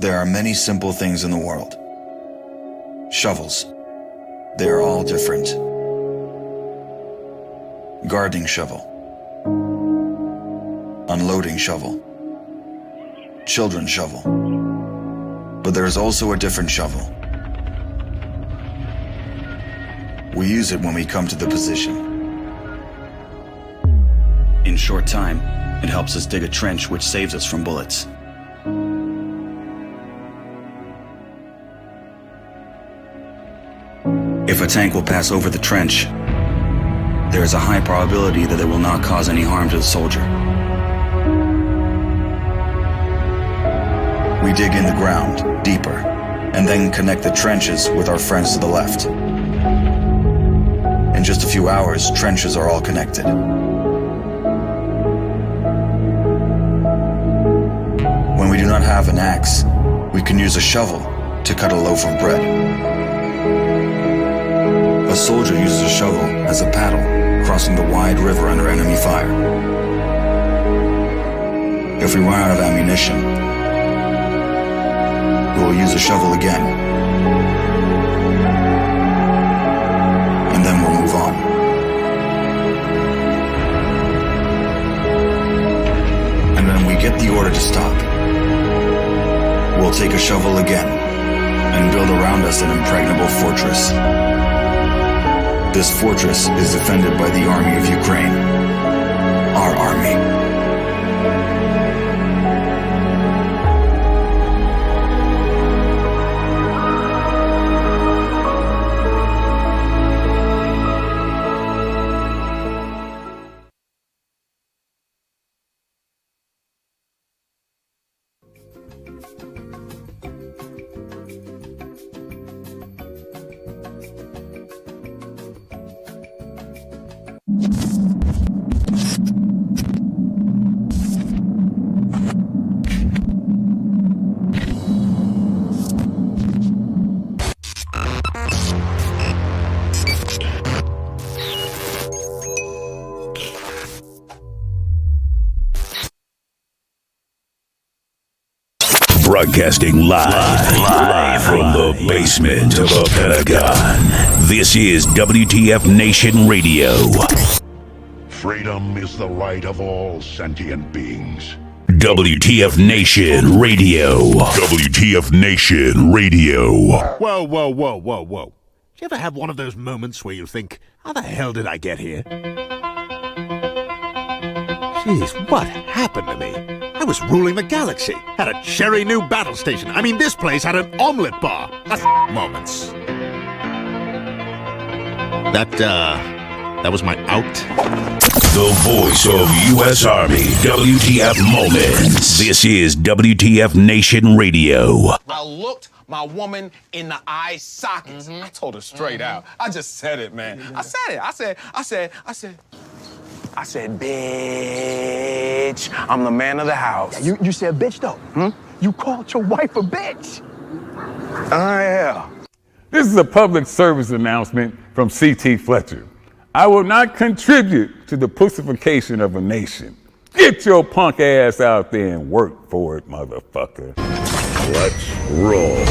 There are many simple things in the world. Shovels. They are all different. Gardening shovel. Unloading shovel. Children's shovel. But there is also a different shovel. We use it when we come to the position. In short time, it helps us dig a trench which saves us from bullets. If a tank will pass over the trench, there is a high probability that it will not cause any harm to the soldier. We dig in the ground, deeper, and then connect the trenches with our friends to the left. In just a few hours, trenches are all connected. When we do not have an axe, we can use a shovel to cut a loaf of bread. A soldier uses a shovel as a paddle, crossing the wide river under enemy fire. If we run out of ammunition, we will use a shovel again. And then we'll move on. And when we get the order to stop, we'll take a shovel again and build around us an impregnable fortress. This fortress is defended by the army of Ukraine, our army. Broadcasting live from the basement of the Pentagon. This is WTF Nation Radio. Freedom is the right of all sentient beings. WTF Nation Radio. WTF Nation Radio. Whoa, whoa, whoa, whoa, whoa. Do you ever have one of those moments where you think, how the hell did I get here? Jeez, what happened to me? I was ruling the galaxy, had a cherry new battle station. I mean, this place had an omelet bar. Moments. That was my out. The voice of U.S. Army, WTF Moments. This is WTF Nation Radio. I looked my woman in the eye sockets. I told her straight out. I just said it, man. I said it. I said, bitch, I'm the man of the house. Yeah, you said bitch, though. You called your wife a bitch. Yeah. This is a public service announcement from C.T. Fletcher. I will not contribute to the pussification of a nation. Get your punk ass out there and work for it, motherfucker. Let's roll.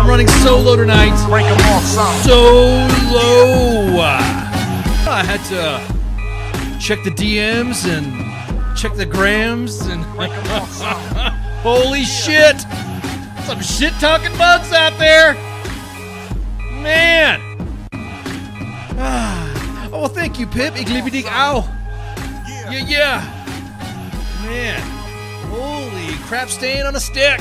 Running solo tonight. Break 'em off, son. Solo. I had to check the DMs and check the grams and holy shit, some shit talking bugs out there, man. Oh, well, thank you, Pip. Igglibidig ow. Yeah. Man, holy crap, staying on a stick.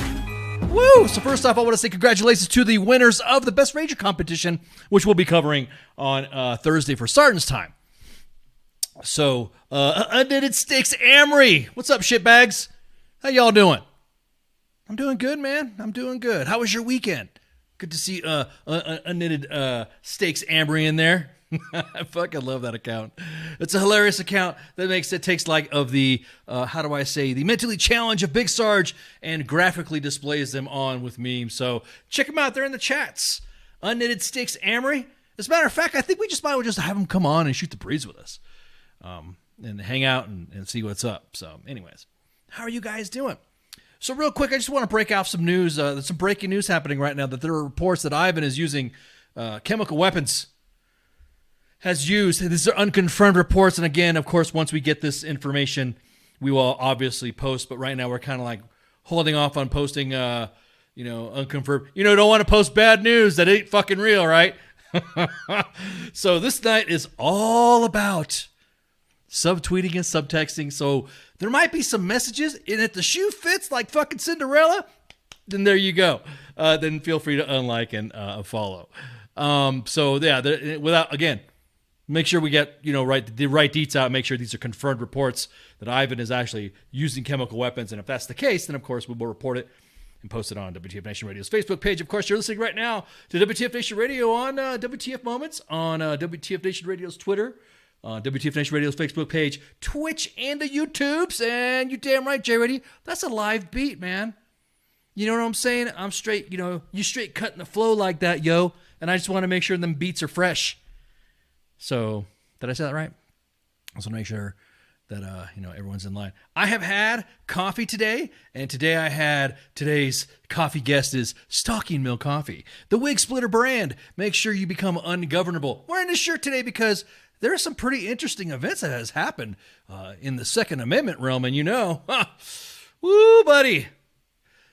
Woo! So first off, I want to say congratulations to the winners of the Best Ranger competition, which we'll be covering on Thursday for Sergeant's Time. So, Unknitted Sticks Amory. What's up, shitbags? How y'all doing? I'm doing good, man. I'm doing good. How was your weekend? Good to see Unknitted Stakes Amory in there. I fucking love that account. It's a hilarious account that takes like of the the mentally challenged of Big Sarge and graphically displays them on with memes. So check them out. They're in the chats. Unknitted Sticks Amory. As a matter of fact, I think we just might as well just have him come on and shoot the breeze with us, and hang out and see what's up. So, anyways, how are you guys doing? So real quick, I just want to break out some news. There's some breaking news happening right now that there are reports that Ivan is using chemical weapons. These are unconfirmed reports, and again, of course, once we get this information, we will obviously post. But right now, we're kind of like holding off on posting, unconfirmed. Don't want to post bad news that ain't fucking real, right? So this night is all about subtweeting and subtexting. So there might be some messages, and if the shoe fits like fucking Cinderella, then there you go. Then feel free to unlike and follow. Make sure we get the right deets out. Make sure these are confirmed reports that Ivan is actually using chemical weapons, and if that's the case, then of course we will report it and post it on WTF Nation Radio's Facebook page. Of course, you're listening right now to WTF Nation Radio on WTF Moments, on WTF Nation Radio's Twitter, WTF Nation Radio's Facebook page, Twitch, and the YouTubes. And you damn right, Jay Reddy, that's a live beat, man. You know what I'm saying? I'm straight, you straight cutting the flow like that, yo. And I just want to make sure them beats are fresh. So, did I say that right? I just want to make sure that, everyone's in line. I have had coffee today, and today's coffee guest is Stalking Mill Coffee, the Wig Splitter brand. Make sure you become ungovernable. Wearing this shirt today because there are some pretty interesting events that has happened in the Second Amendment realm, and woo, buddy.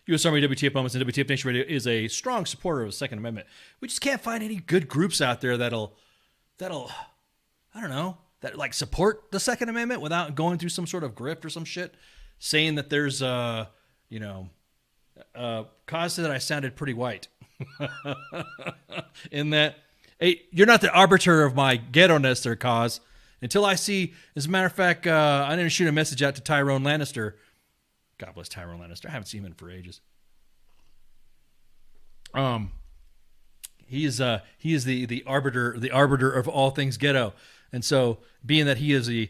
U.S. Army WTF Moments and WTF Nation Radio is a strong supporter of the Second Amendment. We just can't find any good groups out there that'll I don't know, that like support the Second Amendment without going through some sort of grift or some shit, saying that there's cause that I sounded pretty white. In that, hey, you're not the arbiter of my ghetto-ness there, cause. Until I see, as a matter of fact, I didn't shoot a message out to Tyrone Lannister. God bless Tyrone Lannister. I haven't seen him in for ages. He is the arbiter of all things ghetto, and so being that he is the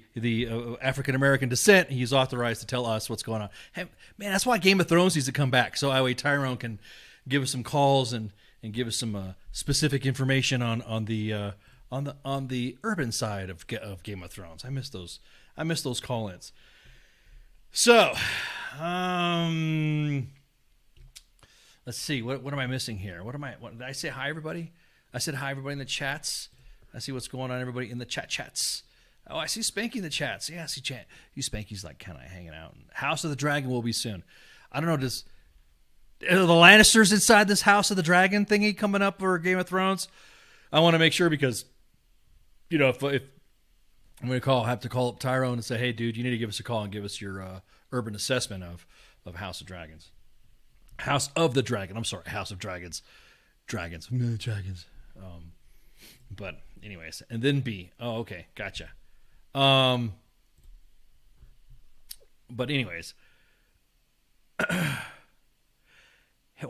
African American descent, he's authorized to tell us what's going on. Hey, man, that's why Game of Thrones needs to come back, so that way Tyrone can give us some calls and give us some specific information on the urban side of Game of Thrones. I miss those call-ins. So, let's see. What am I missing here? What did I say? Hi, everybody. I said hi, everybody in the chats. I see what's going on, everybody in the chats. Oh, I see Spanky in the chats. Yeah, I see chat. You Spanky's like kind of hanging out. House of the Dragon will be soon. I don't know. Are the Lannisters inside this House of the Dragon thingy coming up for Game of Thrones? I want to make sure because, if I'm going to have to call up Tyrone and say, hey, dude, you need to give us a call and give us your urban assessment of House of Dragons. House of the Dragon. I'm sorry, House of Dragons. Dragons. But anyways, and then B. Oh, okay, gotcha. But anyways, what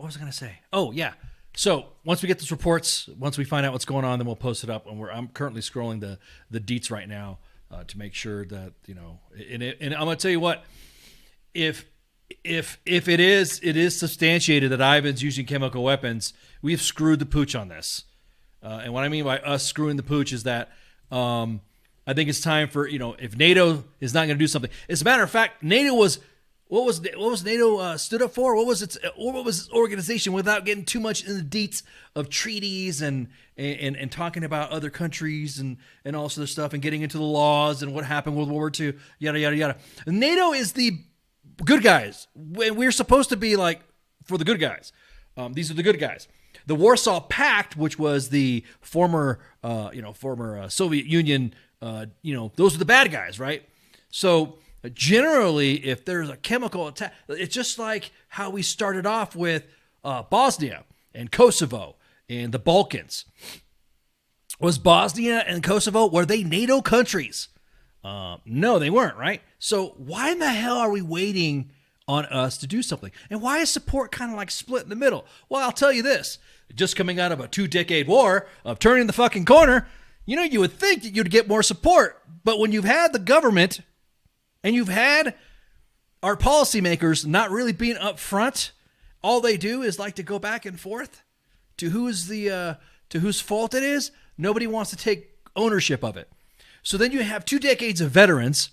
was I going to say? Oh, yeah. So once we get those reports, once we find out what's going on, then we'll post it up. And I'm currently scrolling the deets right now to make sure that, and I'm going to tell you what, if it is substantiated that Ivan's using chemical weapons, we've screwed the pooch on this. And what I mean by us screwing the pooch is that I think it's time for, if NATO is not going to do something. As a matter of fact, NATO was, what was NATO stood up for? What was its organization, without getting too much in the deets of treaties and talking about other countries and all this other stuff and getting into the laws and what happened with World War II, yada, yada, yada. NATO is the good guys. We're supposed to be like for the good guys. These are the good guys. The Warsaw Pact, which was the former Soviet Union, those are the bad guys, right? So generally, if there's a chemical attack, it's just like how we started off with Bosnia and Kosovo and the Balkans. Was Bosnia and Kosovo, were they NATO countries? No, they weren't, right? So why in the hell are we waiting on us to do something? And why is support kind of like split in the middle? Well, I'll tell you this. Just coming out of a 2-decade war of turning the fucking corner, You know, you would think that you'd get more support, but when you've had the government and you've had our policymakers not really being upfront, all they do is like to go back and forth to whose fault it is. Nobody wants to take ownership of it. So then you have 2 decades of veterans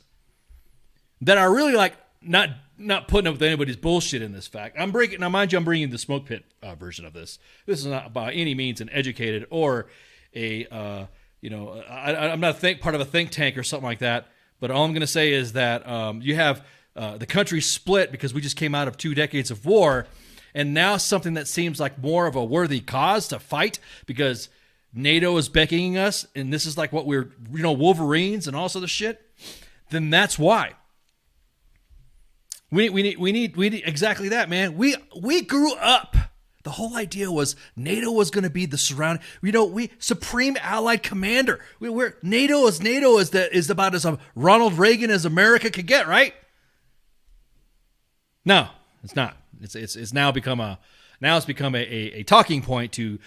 that are really like not putting up with anybody's bullshit in this fact. Now, mind you, I'm bringing the smoke pit version of this. This is not by any means an educated or a, I'm not part of a think tank or something like that. But all I'm going to say is that you have the country split because we just came out of 2 decades of war. And now something that seems like more of a worthy cause to fight because NATO is beckoning us. And this is like what we're, Wolverines and all this other shit. Then that's why. We need exactly that, man. We grew up. The whole idea was NATO was going to be the surrounding. Supreme Allied Commander. NATO is about as Ronald Reagan as America could get, right? No, it's not. It's now become a talking point to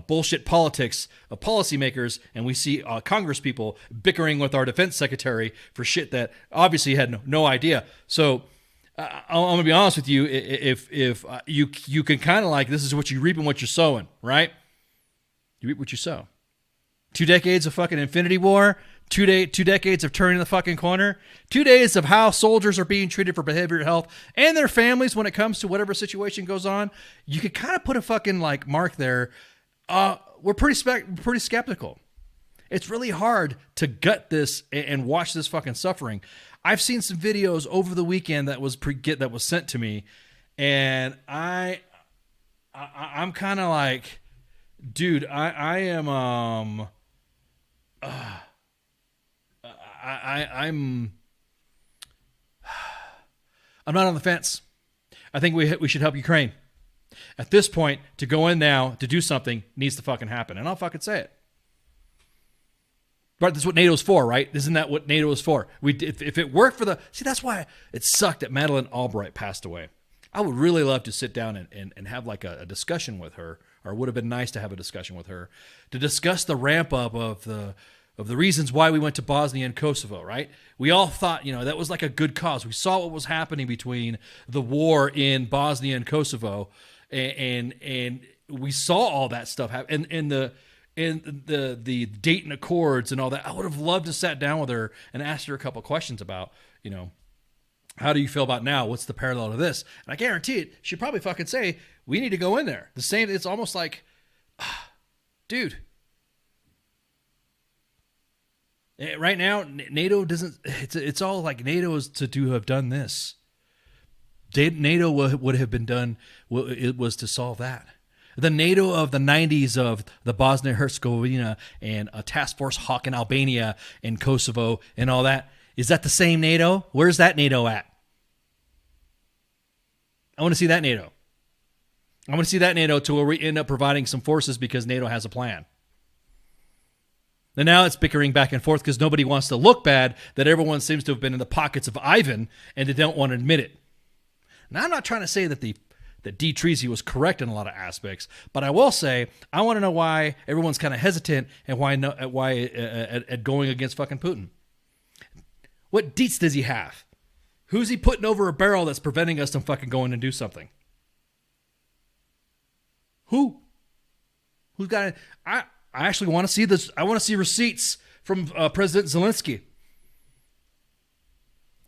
bullshit politics of policymakers, and we see Congress people bickering with our defense secretary for shit that obviously had no idea. So. I'm gonna be honest with you. If you can kind of like, this is what you reap and what you're sowing, right? You reap what you sow. 2 decades of fucking Infinity War. 2 decades of turning the fucking corner. 2 days of how soldiers are being treated for behavioral health and their families when it comes to whatever situation goes on. You could kind of put a fucking like mark there. We're pretty skeptical. It's really hard to gut this and watch this fucking suffering. I've seen some videos over the weekend that was sent to me, and I'm kind of like, dude, I'm not on the fence. I think we should help Ukraine. At this point, to go in now to do something needs to fucking happen, and I'll fucking say it. Right, that's what NATO's for, right? Isn't that what NATO is for? If it worked for that's why it sucked that Madeleine Albright passed away. I would really love to sit down and have like a discussion with her, or it would have been nice to have a discussion with her to discuss the ramp up of the reasons why we went to Bosnia and Kosovo, right? We all thought, that was like a good cause. We saw what was happening between the war in Bosnia and Kosovo, and we saw all that stuff happen, and the Dayton Accords and all that. I would have loved to sat down with her and asked her a couple questions about, how do you feel about now? What's the parallel to this? And I guarantee it, she'd probably fucking say, we need to go in there. The same, it's almost like, dude. Right now, NATO doesn't, it's all like NATO is to have done this. NATO would have been done, it was to solve that. The NATO of the 90s of the Bosnia-Herzegovina and a task force hawk in Albania and Kosovo and all that. Is that the same NATO? Where's that NATO at? I want to see that NATO. I want to see that NATO to where we end up providing some forces because NATO has a plan. And now it's bickering back and forth because nobody wants to look bad that everyone seems to have been in the pockets of Ivan and they don't want to admit it. Now, I'm not trying to say that D. Treasy was correct in a lot of aspects, but I will say I want to know why everyone's kind of hesitant and why at going against fucking Putin. What deets does he have? Who's he putting over a barrel that's preventing us from fucking going and do something? Who's got it? I actually want to see this. I want to see receipts from President Zelensky.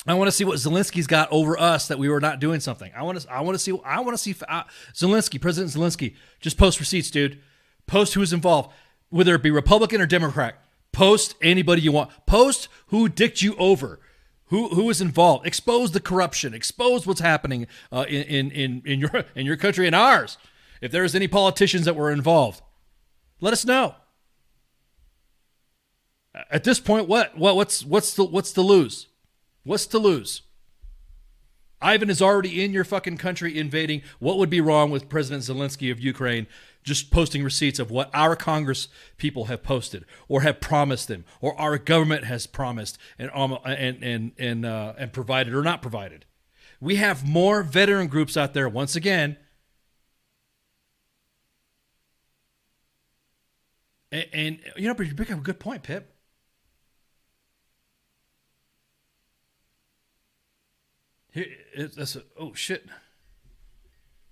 I want to see what Zelensky's got over us that we were not doing something. I want to see Zelensky, President Zelensky. Just post receipts, dude. Post who's involved, whether it be Republican or Democrat. Post anybody you want. Post who dicked you over, who is involved. Expose the corruption. Expose what's happening in your country and ours. If there's any politicians that were involved, let us know. At this point, what's to lose? What's to lose? Ivan is already in your fucking country invading. What would be wrong with President Zelensky of Ukraine just posting receipts of what our Congress people have posted or have promised him or our government has promised and provided or not provided? We have more veteran groups out there, once again, And you know, but you bring up a good point, Pip. Here, oh shit!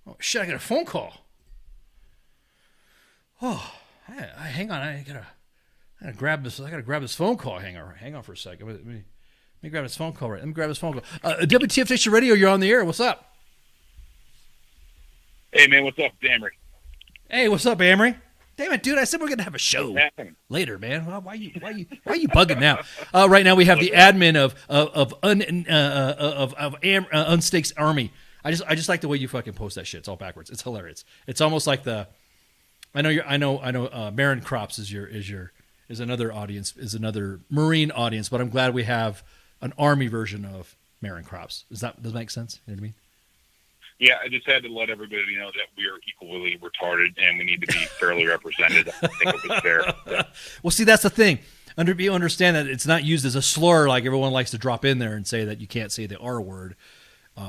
Oh shit! I got a phone call. Oh, hang on! I gotta grab this. I gotta grab this phone call. Hang on for a second. Let me grab this phone call. Right. Let me grab this phone call. WTF Nation Radio, you're on the air. What's up? Hey man, what's up, Amory? Hey, what's up, Amory? Damn it, dude! I said we're gonna have a show later, man. Why you bugging now? Right now we have the admin of Unstakes Army. I just like the way you fucking post that shit. It's all backwards. It's hilarious. It's almost like I know Marin Crops is another audience, is another Marine audience, but I'm glad we have an Army version of Marin Crops. Does that make sense? You know what I mean? Yeah, I just had to let everybody know that we are equally retarded and we need to be fairly represented. I think it was fair. Yeah. Well, see, that's the thing. You understand that it's not used as a slur like everyone likes to drop in there and say that you can't say the R word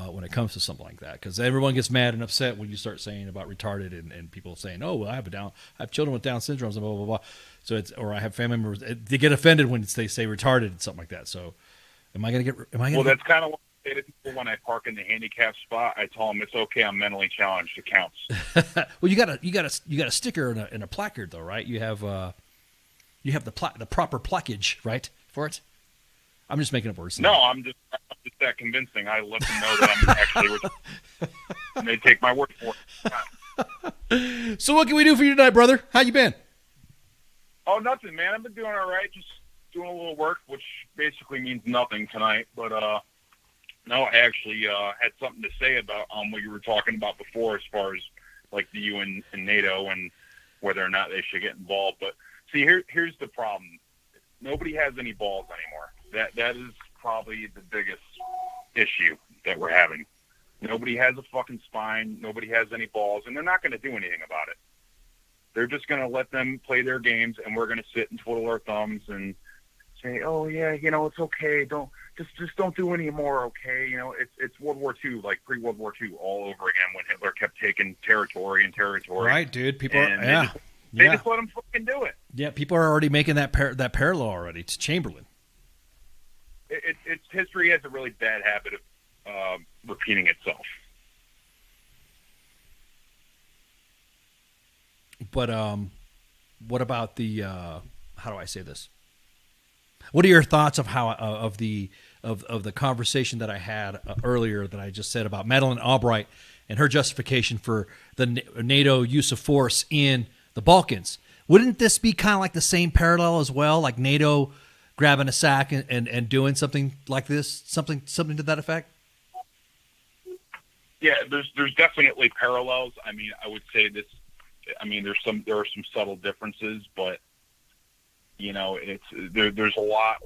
when it comes to something like that, because everyone gets mad and upset when you start saying about retarded and people saying, oh, well, I have children with Down syndromes and blah, blah, blah. So or I have family members. They get offended when they say retarded and something like that. So Well, that's kind of what I say to people when I park in the handicap spot. I tell them it's okay. I'm mentally challenged. It counts. Well, you got a sticker and a placard though, right? You have the proper plaquage, right, for it. I'm just making up words. No, I'm just that convincing. I let them know that I'm actually and they take my word for it. So what can we do for you tonight, brother? How you been? Oh, nothing, man. I've been doing all right. Just doing a little work, which basically means nothing tonight. But no, I actually had something to say about what you were talking about before, as far as like the UN and NATO and whether or not they should get involved. But see, here's the problem. Nobody has any balls anymore. That is probably the biggest issue that we're having. Nobody has a fucking spine. Nobody has any balls, and they're not going to do anything about it. They're just going to let them play their games, and we're going to sit and twiddle our thumbs and say, "Oh yeah, it's okay. Don't do any more, okay?" It's World War II, like pre-World War II, all over again when Hitler kept taking territory and territory. Right, dude. People they just let them fucking do it. Yeah, people are already making that parallel already to Chamberlain. It's history has a really bad habit of repeating itself. But what about the how do I say this? What are your thoughts of how of the conversation that I had earlier that I just said about Madeleine Albright and her justification for the NATO use of force in the Balkans? Wouldn't this be kind of like the same parallel as well, like NATO grabbing a sack and doing something like this, something to that effect? Yeah, there's definitely parallels. I mean, I would say this. I mean, there are some subtle differences, but there's a lot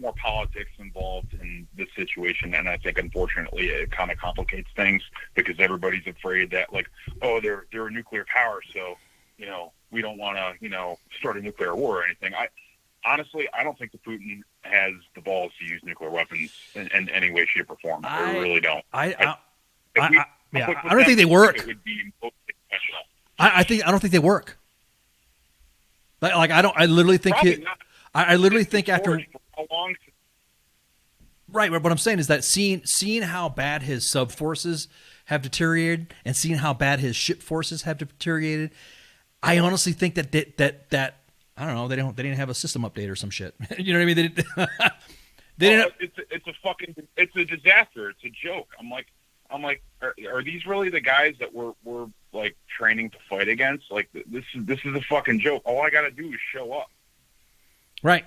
more politics involved in this situation, and I think unfortunately it kind of complicates things because everybody's afraid that, like, oh, they're a nuclear power, so we don't want to start a nuclear war or anything. Honestly, I don't think that Putin has the balls to use nuclear weapons in any way, shape, or form. I really don't. I don't think they work. It would be mostly special. I don't think they work. Like I literally think I literally think after how long. Right, but what I'm saying is that seeing how bad his sub forces have deteriorated and seeing how bad his ship forces have deteriorated, I honestly think that I don't know, they didn't have a system update or some shit. You know what I mean? They didn't. It's a disaster. It's a joke. I'm like, are these really the guys that we're like training to fight against? Like, this is a fucking joke. All I got to do is show up. Right.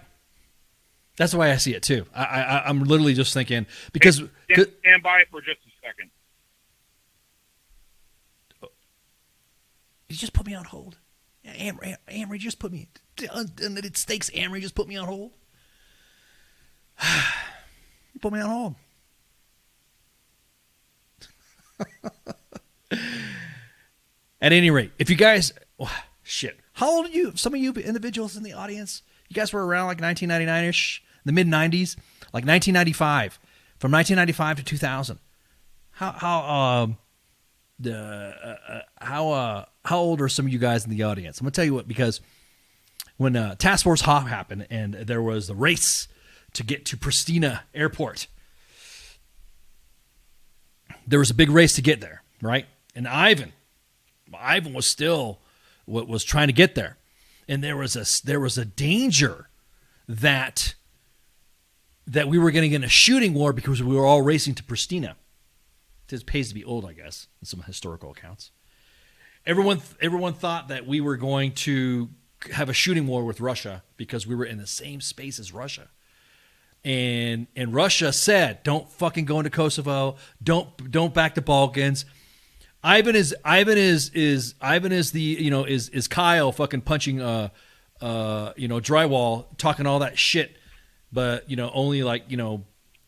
That's the way I see it too. I'm literally just thinking because stand by for just a second. You just put me on hold. Amory just put me. It stakes. Amory just put me on hold. You put me on hold. At any rate, if you guys, shit, how old are you? Some of you individuals in the audience, you guys were around like 1999-ish, the mid 90s, like 1995, from 1995 to 2000. How old are some of you guys in the audience? I'm gonna tell you what, because when Task Force Hawk happened, and there was the race to get to Pristina Airport. There was a big race to get there, right? And Ivan was still was trying to get there, and there was a danger that we were going to get in a shooting war because we were all racing to Pristina. It pays to be old, I guess, in some historical accounts. Everyone thought that we were going to have a shooting war with Russia because we were in the same space as Russia. And Russia said, "Don't fucking go into Kosovo. Don't back the Balkans." Ivan is Kyle fucking punching drywall, talking all that shit, but only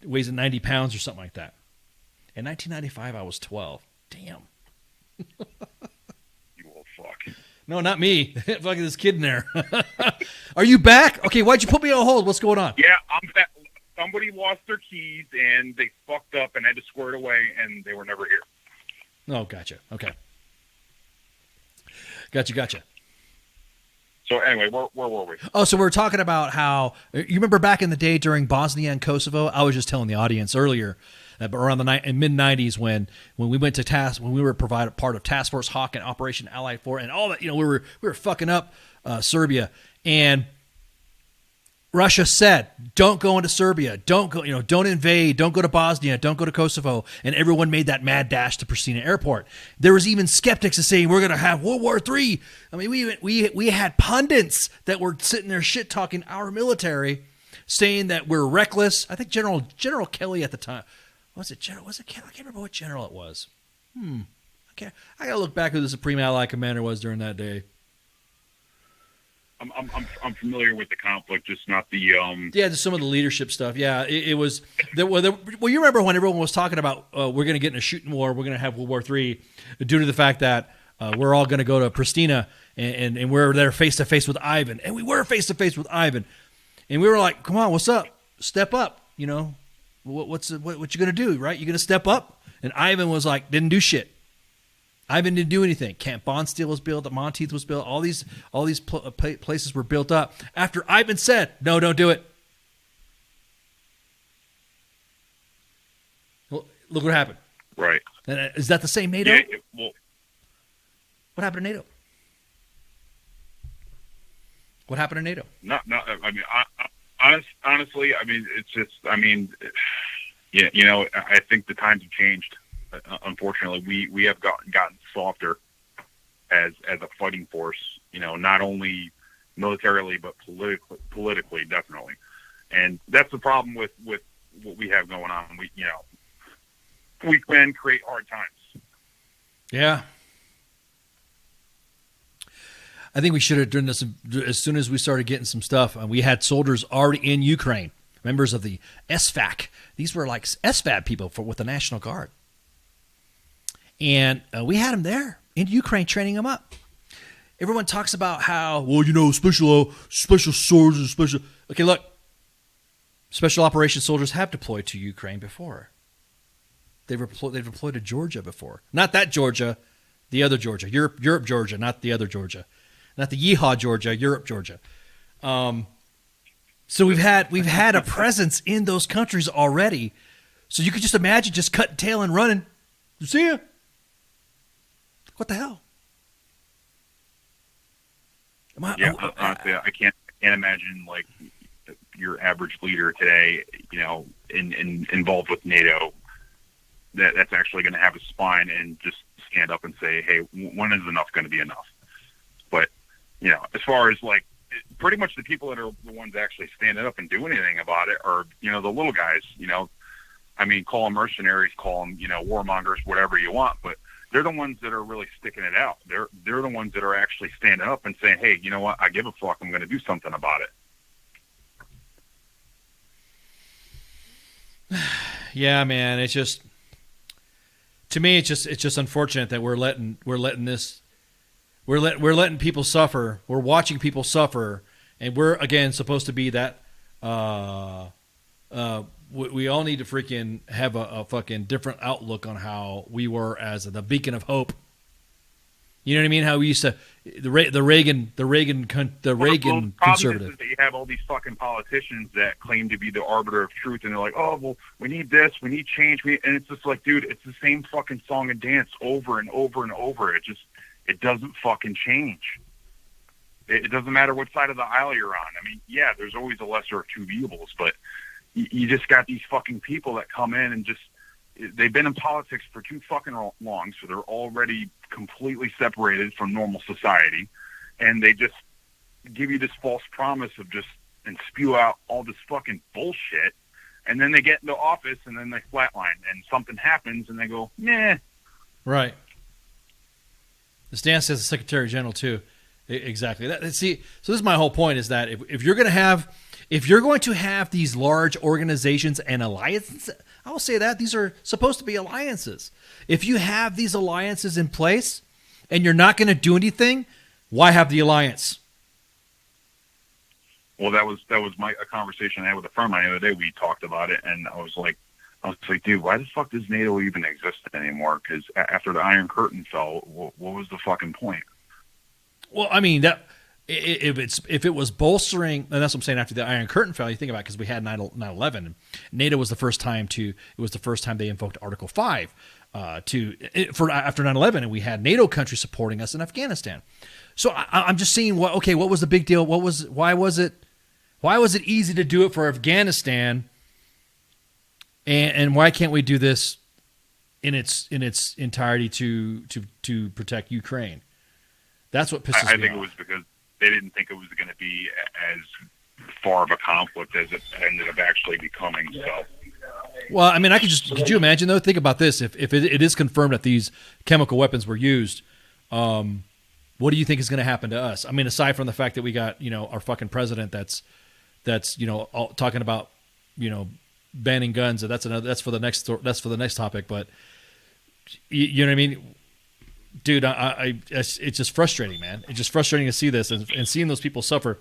weighs 90 pounds or something like that. In 1995, I was 12. Damn. You old fuck. No, not me. Fucking this kid in there. Are you back? Okay, why'd you put me on hold? What's going on? Yeah, I'm back. Somebody lost their keys, and they fucked up and had to square it away, and they were never here. Oh, gotcha. Okay. Gotcha. So anyway, where were we? Oh, so we were talking about how you remember back in the day during Bosnia and Kosovo. I was just telling the audience earlier that around the mid '90s when we went to when we were provided part of Task Force Hawk and Operation Allied 4 and all that, we were fucking up Serbia, and Russia said, "Don't go into Serbia. Don't go. Don't invade. Don't go to Bosnia. Don't go to Kosovo." And everyone made that mad dash to Pristina Airport. There was even skeptics that saying we're going to have World War III. I mean, we had pundits that were sitting there shit talking our military, saying that we're reckless. I think General Kelly at the time was it Kelly? I can't remember what general it was. I gotta look back who the Supreme Allied Commander was during that day. I'm familiar with the conflict, just not the just some of the leadership stuff. Yeah, it was well, you remember when everyone was talking about we're going to get in a shooting war, we're going to have World War III, due to the fact that we're all going to go to Pristina and we're there face to face with Ivan, and we were face to face with Ivan, and we were like, "Come on, what's up? Step up, what you going to do, right? You going to step up?" And Ivan was like, "Didn't do shit. Ivan didn't do anything." Camp Bondsteel was built. Monteith was built. All these places were built up after Ivan said, "No, don't do it." Well, look what happened. Right. And is that the same NATO? Yeah. Well, what happened to NATO? What happened to NATO? I mean, honestly, I mean, it's just, I mean, yeah, I think the times have changed. Unfortunately, we have gotten softer as a fighting force, not only militarily but politically, definitely. And that's the problem with what we have going on. We can create hard times. Yeah. I think we should have done this as soon as we started getting some stuff. We had soldiers already in Ukraine, members of the SFAC. These were like SFAB people with the National Guard. And we had them there in Ukraine training them up. Everyone talks about how, special soldiers, special. Okay, look, special operations soldiers have deployed to Ukraine before. They've deployed to Georgia before. Not that Georgia, the other Georgia. Europe Georgia, not the other Georgia. Not the Yeehaw Georgia, Europe Georgia. So we've had a presence in those countries already. So you could just imagine just cutting tail and running. See ya. What the hell? Honestly, I can't imagine like your average leader today, involved with NATO, that's actually going to have a spine and just stand up and say, "Hey, when is enough going to be enough?" But as far as like pretty much the people that are the ones actually standing up and doing anything about it are the little guys. I mean, call them mercenaries, call them warmongers, whatever you want, but they're the ones that are really sticking it out. They're the ones that are actually standing up and saying, "Hey, you know what? I give a fuck. I'm going to do something about it." Yeah, man. It's just, to me, it's just unfortunate that we're letting people suffer. We're watching people suffer, and we're again supposed to be that. We all need to freaking have a fucking different outlook on how we were as the beacon of hope. You know what I mean? How we used to the Reagan problem conservative. is that you have all these fucking politicians that claim to be the arbiter of truth, and they're like, oh, well, we need this, we need change, and it's just like, dude, it's the same fucking song and dance over and over and over. It doesn't fucking change. It doesn't matter what side of the aisle you're on. I mean, yeah, there's always a lesser of two evils, but you just got these fucking people that come in and just, they've been in politics for too fucking long, so they're already completely separated from normal society, and they just give you this false promise of just, and spew out all this fucking bullshit, and then they get into office, and then they flatline, and something happens, and they go, nah. Right. The stance as the Secretary General, too. Exactly. See, so this is my whole point, is that if you're going to have these large organizations and alliances, I will say that these are supposed to be alliances. If you have these alliances in place and you're not going to do anything, why have the alliance? Well, that was a conversation I had with a friend of mine the other day. We talked about it, and I was like, dude, why the fuck does NATO even exist anymore? Because after the Iron Curtain fell, what was the fucking point? Well, I mean, that if it was bolstering, and that's what I'm saying, after the Iron Curtain fell, you think about it, because we had 9/11, and NATO was the first time they invoked Article 5 after 9/11, and we had NATO countries supporting us in Afghanistan. So I'm just seeing what was the big deal? Why was it easy to do it for Afghanistan, and why can't we do this in its entirety to protect Ukraine? That's what pisses me off. I think it was because they didn't think it was going to be as far of a conflict as it ended up actually becoming. So, well, I mean, could you imagine though? Think about this: if it is confirmed that these chemical weapons were used, what do you think is going to happen to us? I mean, aside from the fact that we got our fucking president that's talking about banning guns, and that's for the next topic. But you know what I mean? Dude, it's just frustrating, man. It's just frustrating to see this and seeing those people suffer.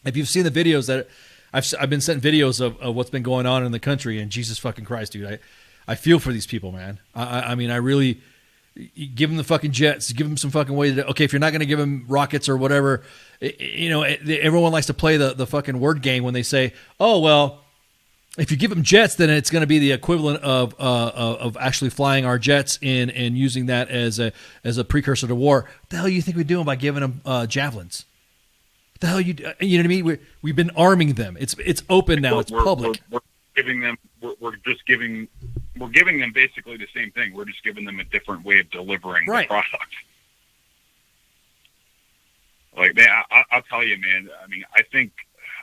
If you've seen the videos that I've been sent videos of what's been going on in the country, and Jesus fucking Christ, dude, I feel for these people, man. I mean, I really give them the fucking jets, give them some fucking way to. Okay, if you're not going to give them rockets or whatever, everyone likes to play the fucking word game when they say, oh well, if you give them jets, then it's going to be the equivalent of actually flying our jets in and using that as a precursor to war. What the hell do you think we're doing by giving them javelins? What the hell you know what I mean? We've been arming them. It's open now. It's public. We're giving them. We're giving them basically the same thing. We're just giving them a different way of delivering the product. Like, man, I'll tell you, man.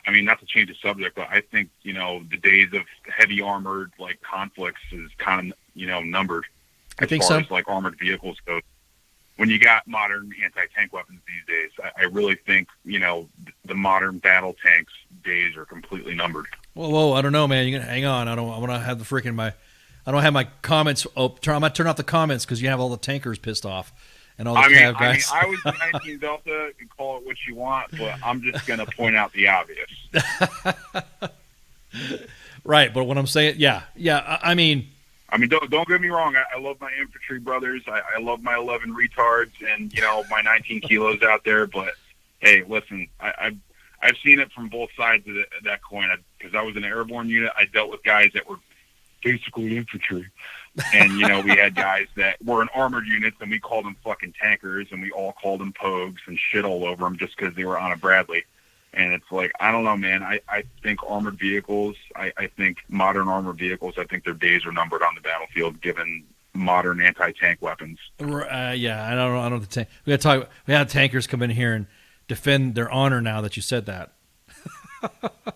I mean, not to change the subject, but I think, the days of heavy armored conflicts is kind of, numbered. I think as so. As far as armored vehicles go. When you got modern anti-tank weapons these days, I really think, the modern battle tanks days are completely numbered. Whoa, I don't know, man. You're gonna hang on. I want to have I don't have my comments. I'm gonna turn off the comments because you have all the tankers pissed off. And all the cab guys. I was in 19 Delta. You call it what you want, but I'm just going to point out the obvious. Right, but what I'm saying, yeah. I mean, don't get me wrong. I love my infantry brothers. I love my 11 retards and my 19 kilos out there. But hey, listen, I've seen it from both sides of that coin. Because I was in an airborne unit, I dealt with guys that were basically infantry. And, we had guys that were in armored units, and we called them fucking tankers, and we all called them pogues and shit all over them just because they were on a Bradley. And it's like, I don't know, man. I think armored vehicles, I think modern armored vehicles, I think their days are numbered on the battlefield given modern anti-tank weapons. Yeah, I don't know the tank. We had tankers come in here and defend their honor now that you said that.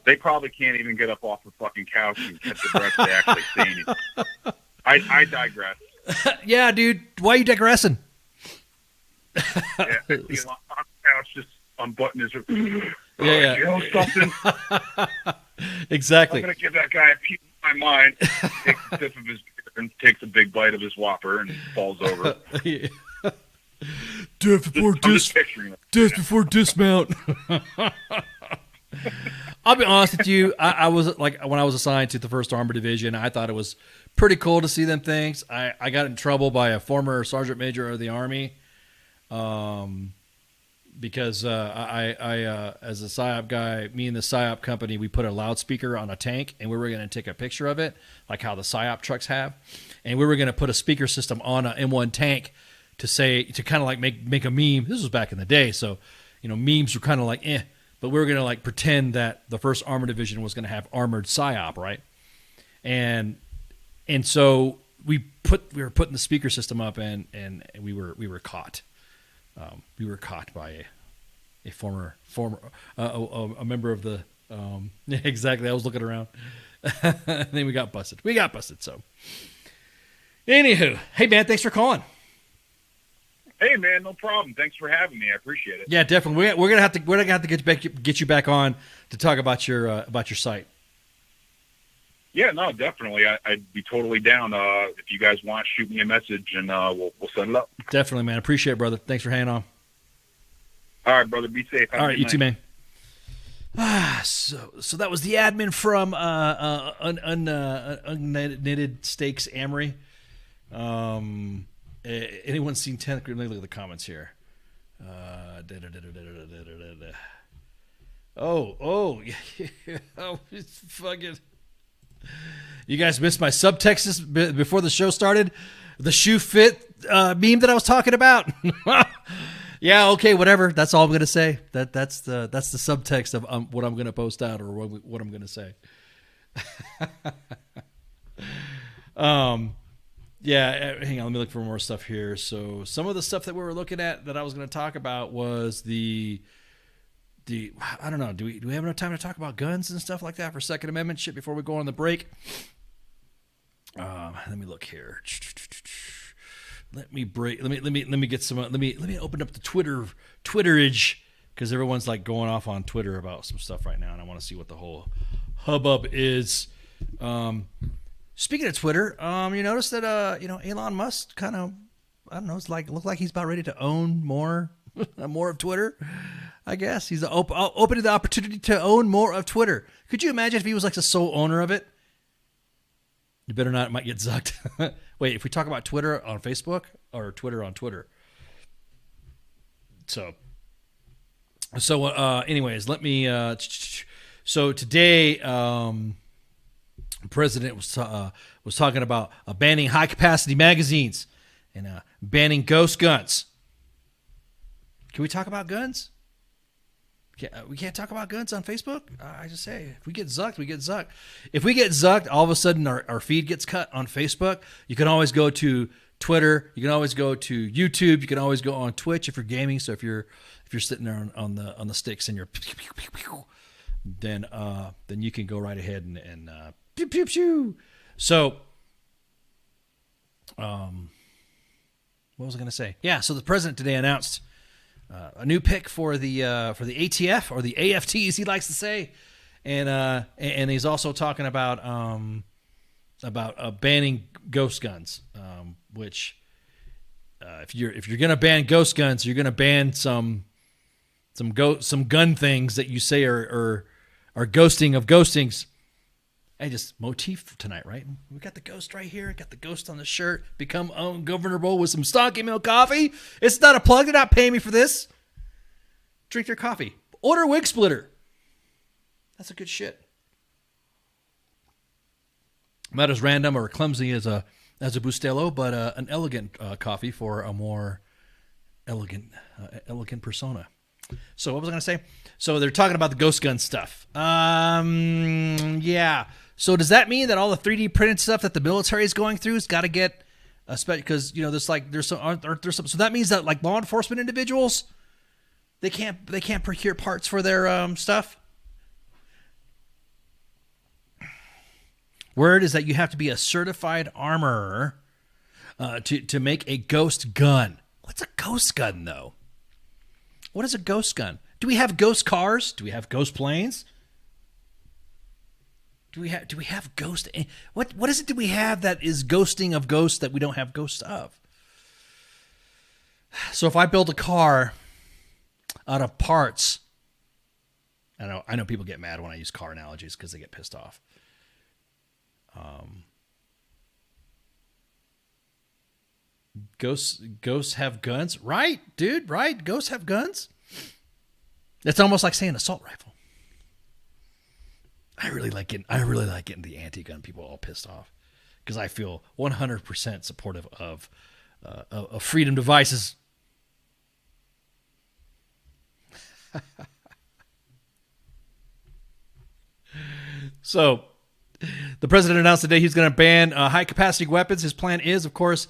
They probably can't even get up off the fucking couch and catch the breath to actually say anything. I digress. Yeah, dude. Why are you digressing? Yeah, he's on the couch, just unbutton his. Yeah. You know something? Exactly. I'm gonna give that guy a piece of my mind. Takes a sip of his beer and takes a big bite of his Whopper and falls over. Yeah. Death before dismount. I'll be honest with you. I was like, when I was assigned to the 1st Armored Division, I thought it was pretty cool to see them things. I got in trouble by a former sergeant major of the Army Because I as a PSYOP guy, me and the PSYOP company, we put a loudspeaker on a tank, and we were going to take a picture of it, like how the PSYOP trucks have, and we were going to put a speaker system on an M1 tank to kind of like make a meme. This was back in the day, so memes were kind of like but we were going to like pretend that the First Armored Division was going to have armored PSYOP, right? And so we were putting the speaker system up, and we were caught. We were caught by a former a member of the exactly. I was looking around, and then we got busted. So, anywho, hey man, thanks for calling. Hey man, no problem. Thanks for having me. I appreciate it. Yeah, definitely. We're gonna have to get you back on to talk about your site. Yeah, no, definitely. I'd be totally down. If you guys want, shoot me a message, and we'll set it up. Definitely, man. Appreciate it, brother. Thanks for hanging on. All right, brother. Be safe. All right, you too, man. So that was the admin from Unknitted Stakes Amory. Anyone seen 10? Let me look at the comments here. Oh, it's fucking. You guys missed my subtext before the show started. The shoe fit meme that I was talking about. Yeah, okay, whatever. That's all I'm gonna say. That's the subtext of what I'm gonna post out, or what I'm gonna say. Yeah, hang on. Let me look for more stuff here. So some of the stuff that we were looking at that I was gonna talk about was the I don't know. Do we have enough time to talk about guns and stuff like that for Second Amendment shit before we go on the break? Let me look here. Let me get some. Let me open up the Twitterage, because everyone's like going off on Twitter about some stuff right now, and I want to see what the whole hubbub is. Speaking of Twitter, you notice that Elon Musk kind of, I don't know, it's like looked like he's about ready to own more of Twitter. I guess he's open to the opportunity to own more of Twitter. Could you imagine if he was like the sole owner of it? You better not, it might get zucked. Wait, if we talk about Twitter on Facebook or Twitter on Twitter. So anyways, let me, so today, the president was talking about banning high capacity magazines and banning ghost guns. Can we talk about guns? We can't talk about guns on Facebook? I just say, if we get zucked, we get zucked. If we get zucked, all of a sudden our feed gets cut on Facebook. You can always go to Twitter. You can always go to YouTube. You can always go on Twitch if you're gaming. So if you're sitting there on the sticks and you're then you can go right ahead and pew pew pew. So what was I going to say? Yeah, so the president today announced a new pick for the ATF, or the AFT, as he likes to say, and he's also talking about banning ghost guns, which if you're gonna ban ghost guns, you're gonna ban some gun things that you say are ghosting of ghostings. Hey, just motif tonight, right? We got the ghost right here. Got the ghost on the shirt. Become ungovernable with some Stonky Milk coffee. It's not a plug. They're not paying me for this. Drink their coffee. Order Wig Splitter. That's a good shit. Not as random or clumsy as a Bustelo, but an elegant coffee for a more elegant persona. So what was I going to say? So they're talking about the ghost gun stuff. Yeah. So does that mean that all the 3D printed stuff that the military is going through has got to get because there's some, so that means that like law enforcement individuals, they can't procure parts for their stuff. Word is that you have to be a certified armorer to make a ghost gun. What's a ghost gun though? What is a ghost gun? Do we have ghost cars? Do we have ghost planes? Do we have ghost? What is it? Do we have that is ghosting of ghosts that we don't have ghosts of? So if I build a car out of parts, I know people get mad when I use car analogies because they get pissed off. Ghosts have guns, right, dude? Right? Ghosts have guns. It's almost like saying assault rifle. I really like getting the anti-gun people all pissed off because I feel 100% supportive of freedom devices. So, the president announced today he's going to ban high-capacity weapons. His plan is, of course,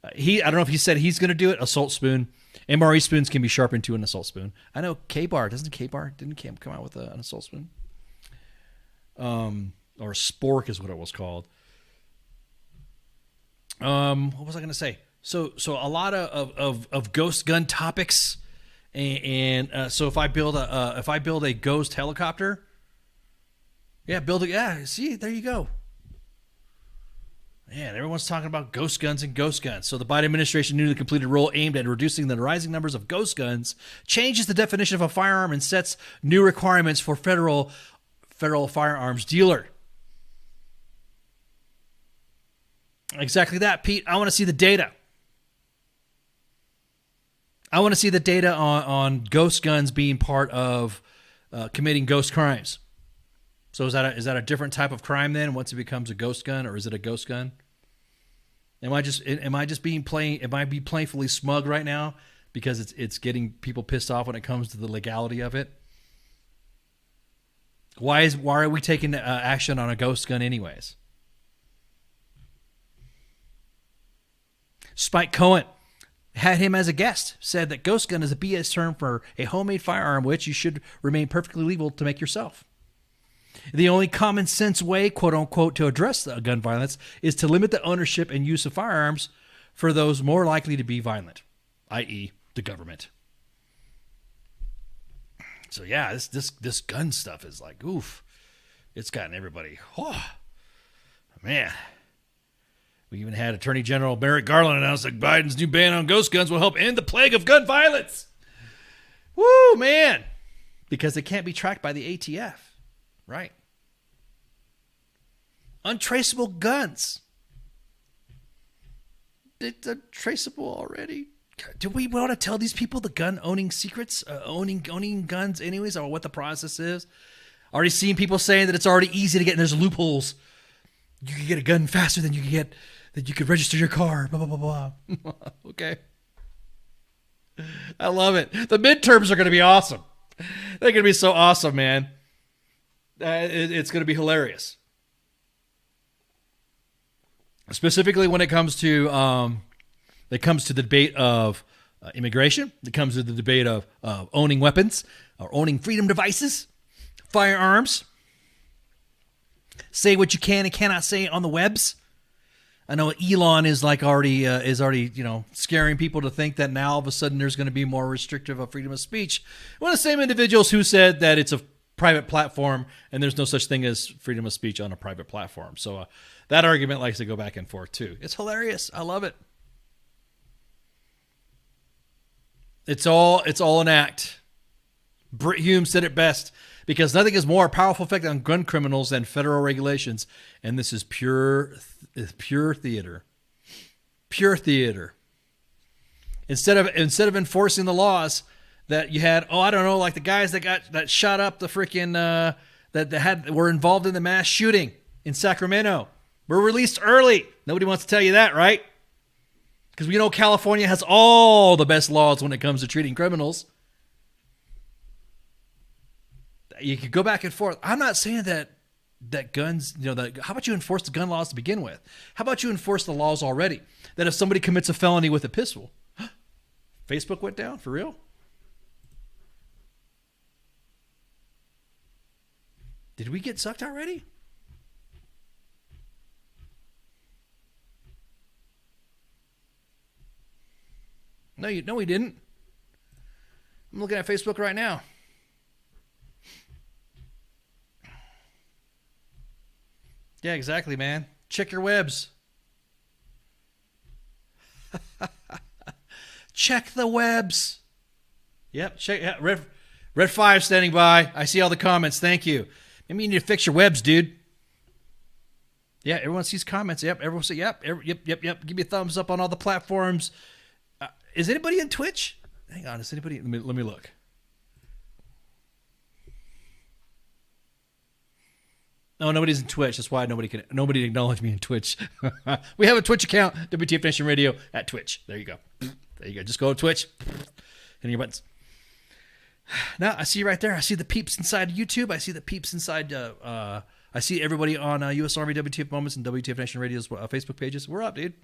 I don't know if he said he's going to do it. Assault spoon, MRE spoons can be sharpened to an assault spoon. I know K-Bar didn't come out with an assault spoon. Or spork is what it was called. What was I going to say? So a lot of ghost gun topics, and so if I build a ghost helicopter, see, there you go. Man, everyone's talking about ghost guns and ghost guns. So the Biden administration newly completed role aimed at reducing the rising numbers of ghost guns, changes the definition of a firearm, and sets new requirements for federal firearms dealer. Exactly that, Pete. I want to see the data. I want to see the data on ghost guns being part of committing ghost crimes. So is that a different type of crime then once it becomes a ghost gun, or is it a ghost gun? Am I being playfully smug right now because it's getting people pissed off when it comes to the legality of it? Why are we taking action on a ghost gun anyways? Spike Cohen had him as a guest, said that ghost gun is a BS term for a homemade firearm which you should remain perfectly legal to make yourself. The only common sense way, quote unquote, to address gun violence is to limit the ownership and use of firearms for those more likely to be violent, i.e. the government. So yeah, this gun stuff is like, oof. It's gotten everybody, oh, man. We even had Attorney General Merrick Garland announce that Biden's new ban on ghost guns will help end the plague of gun violence. Woo, man. Because they can't be tracked by the ATF. Right. Untraceable guns. It's untraceable already. Do we want to tell these people the gun owning secrets? Owning guns anyways, or what the process is? Already seen people saying that it's already easy to get, and there's loopholes. You can get a gun faster than you could register your car. Blah, blah, blah, blah. Okay. I love it. The midterms are going to be awesome. They're going to be so awesome, man. It's going to be hilarious. Specifically when it comes to the debate of immigration, it comes to the debate of owning weapons or owning freedom devices, firearms. Say what you can and cannot say on the webs. I know Elon is already scaring people to think that now all of a sudden there's going to be more restrictive of freedom of speech. One of the same individuals who said that it's a private platform and there's no such thing as freedom of speech on a private platform. So that argument likes to go back and forth too. It's hilarious. I love it. It's all an act. Britt Hume said it best, because nothing has more powerful effect on gun criminals than federal regulations, and this is pure theater. Pure theater. Instead of enforcing the laws that you had, like the guys that shot up the freaking were involved in the mass shooting in Sacramento, were released early. Nobody wants to tell you that, right? Because we know California has all the best laws when it comes to treating criminals. You could go back and forth. I'm not saying that guns, how about you enforce the gun laws to begin with? How about you enforce the laws already? That if somebody commits a felony with a pistol, Facebook went down? For real? Did we get sucked already? No, we didn't. I'm looking at Facebook right now. Yeah, exactly, man. Check your webs. Check the webs. Yep, check. Yeah, Red 5 standing by. I see all the comments. Thank you. Maybe you need to fix your webs, dude. Yeah, everyone sees comments. Yep, everyone say yep. Give me a thumbs up on all the platforms. Is anybody in Twitch? Hang on, is anybody? Let me look. No, nobody's in Twitch. That's why nobody acknowledged me in Twitch. We have a Twitch account, WTF Nation Radio at Twitch. There you go. There you go. Just go to Twitch. Hit your buttons. Now I see you right there. I see the peeps inside YouTube. I see the peeps inside. I see everybody on U.S. Army WTF Moments and WTF Nation Radio's Facebook pages. We're up, dude.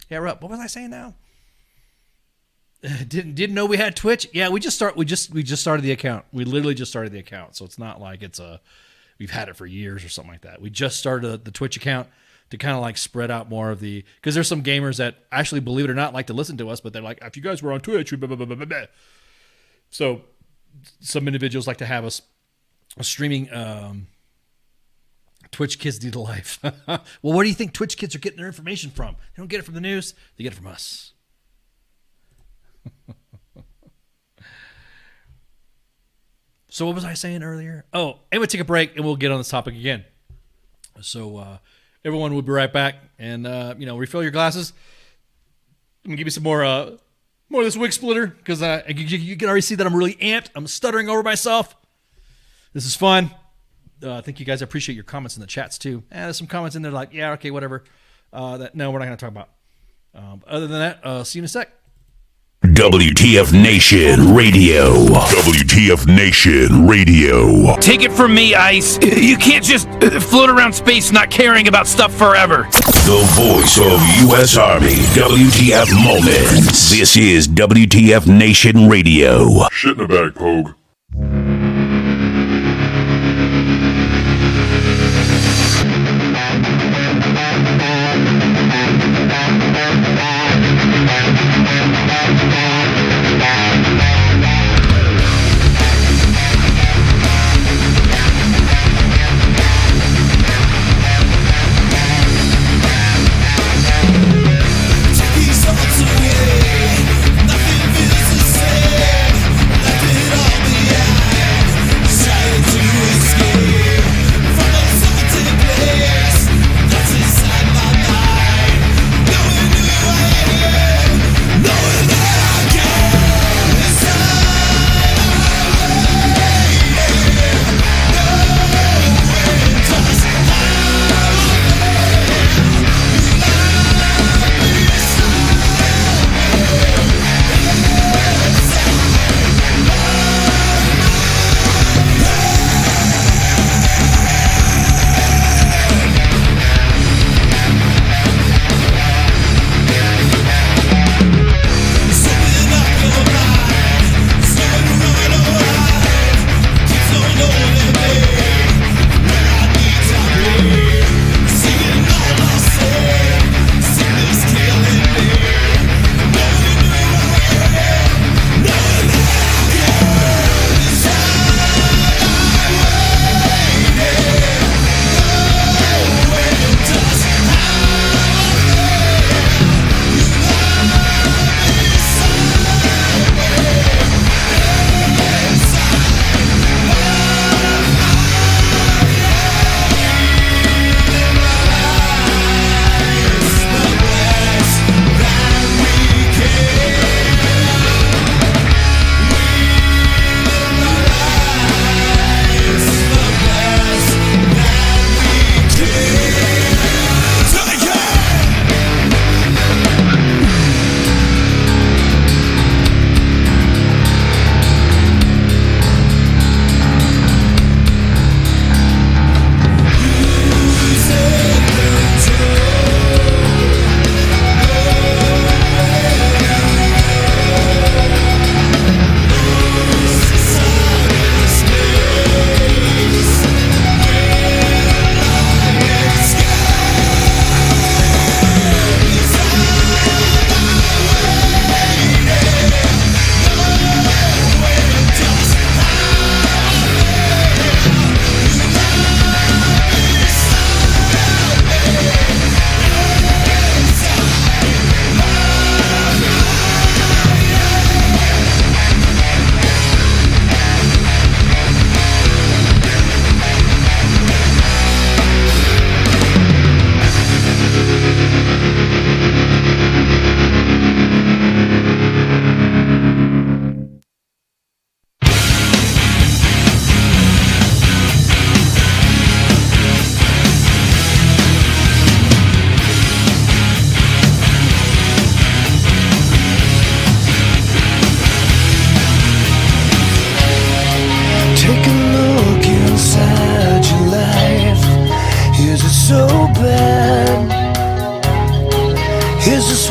Yeah, we're up. What was I saying now? Didn't know we had Twitch. Yeah, we just started the account. We literally just started the account, so it's not like we've had it for years or something like that. We just started the Twitch account to kind of like spread out more of because there's some gamers that actually, believe it or not, like to listen to us, but they're like, if you guys were on Twitch, blah, blah, blah, blah, blah. So some individuals like to have a streaming Twitch kids need a life. Well, where do you think Twitch kids are getting their information from? They don't get it from the news. They get it from us. So what was I saying earlier? Oh, and we'll take a break and we'll get on this topic again. So everyone will be right back and refill your glasses. I'm gonna give you some more of this wig splitter because you can already see that I'm really amped. I'm stuttering over myself. This is fun. I think you guys appreciate your comments in the chats too. There's some comments in there like, yeah, okay, whatever. We're not gonna talk about. Other than that, see you in a sec. WTF Nation Radio. WTF Nation Radio. Take it from me, Ice. You can't just float around space not caring about stuff forever. The voice of U.S. Army. WTF Moments. This is WTF Nation Radio. Shit in the bag, Pogue. Nothing feels the same. Let it all be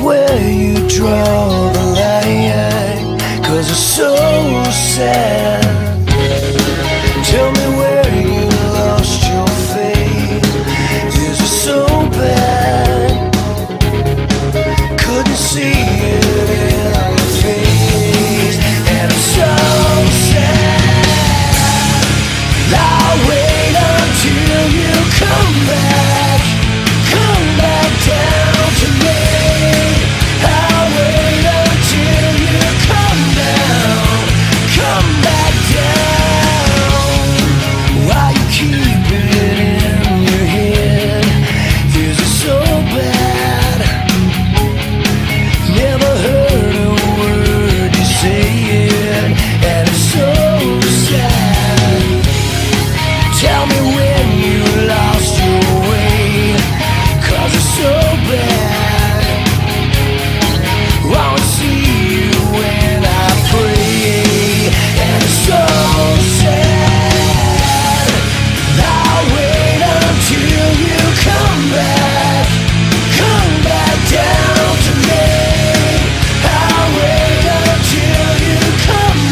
where you draw the line, 'cause it's so sad. Tell me where you lost your faith. Is it so bad? Couldn't see it in your face, and it's so sad. I'll wait until you come back down to me. I'll wait until you come back down. Why you keep it in your head? Is it so bad? Never heard a word you say it, and it's so sad. Tell me when you lost your way, 'cause it's so bad. Wanna see you when I pray, and it's so sad. I'll wait until you come back down to me. I'll wait until you come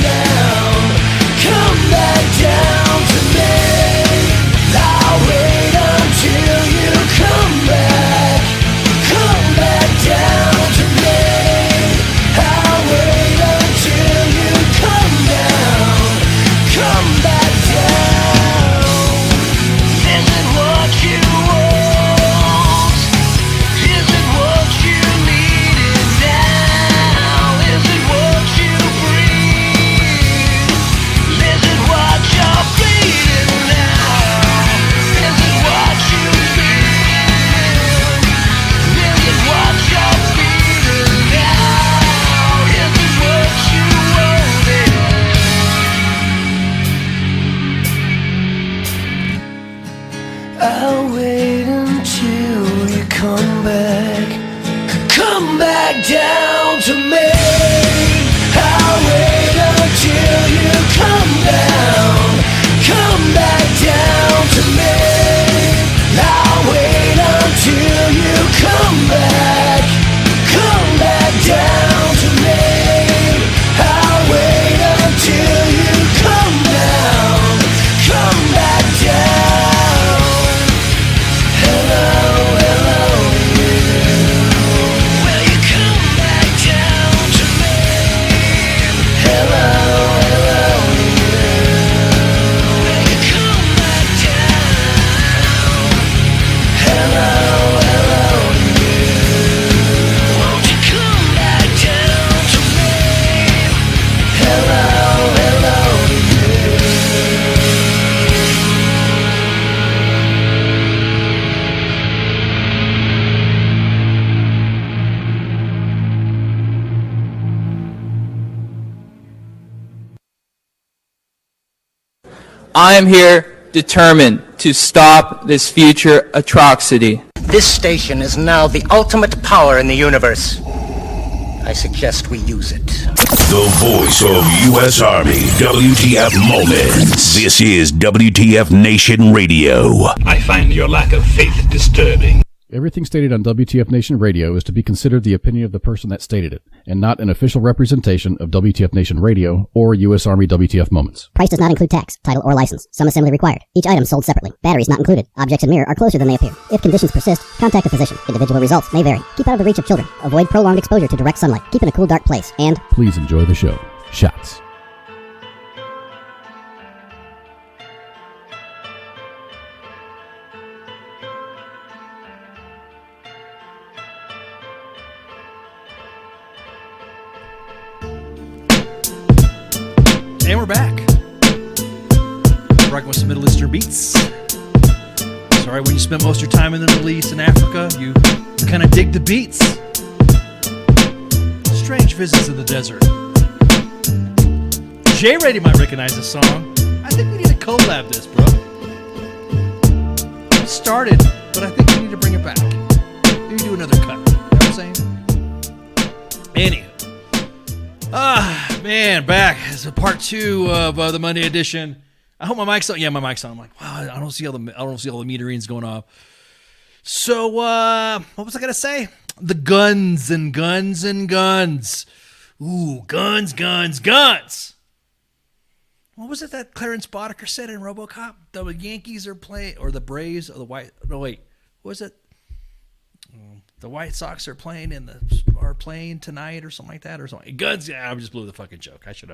back down to me. I'll wait until you come back down to me. I'll wait until you come back down. Is it what you want? Is it what you needed now? Is it what you breathe? Is it what you're bleeding now? Is it what you feel? Is it what you're feeling now? Is it what you wanted? I'll wait until you come back down to me. I'll wait until you come back down to me. I'll wait until you come back down to me. I'll wait until you come back down. Hello, you. Will you come back down to me? Hello, you. Will you come back down? Hello, you. Won't you come back down to me? Hello, you. I am here determined to stop this future atrocity. This station is now the ultimate power in the universe. I suggest we use it. The voice of U.S. Army, WTF Moments. This is WTF Nation Radio. I find your lack of faith disturbing. Everything stated on WTF Nation Radio is to be considered the opinion of the person that stated it, and not an official representation of WTF Nation Radio or U.S. Army WTF Moments. Price does not include tax, title, or license. Some assembly required. Each item sold separately. Batteries not included. Objects in mirror are closer than they appear. If conditions persist, contact a physician. Individual results may vary. Keep out of the reach of children. Avoid prolonged exposure to direct sunlight. Keep in a cool, dark place. And please enjoy the show. Shots. And we're back. Rocking with some Middle Eastern beats. Sorry, when you spend most of your time in the Middle East and Africa, you kind of dig the beats. Strange visits in the desert. J-Ready might recognize this song. I think we need to collab this, bro. It started, but I think we need to bring it back. Maybe do another cut. You know what I'm saying? Anywho. Man, back. It's a part 2 of the Monday edition. I hope my mic's on. Yeah, my mic's on. I'm like, wow, I don't see all the meterings going off. So, what was I going to say? The guns and guns and guns. Ooh, guns, guns, guns. What was it that Clarence Boddicker said in RoboCop? The Yankees are playing, or the Braves, or the White. No, wait. What was it? The White Sox are playing tonight, or something like that, or something. Guns. Yeah, I just blew the fucking joke. I should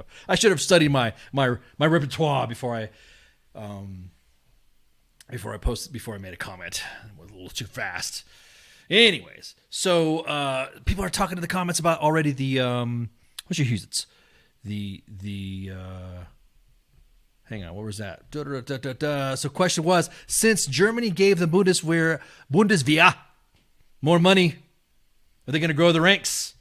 have studied my repertoire before I made a comment. It was a little too fast. Anyways, so people are talking in the comments about already the what's your Husitz? The hang on, what was that? So question was, since Germany gave the Bundeswehr more money, are they going to grow the ranks?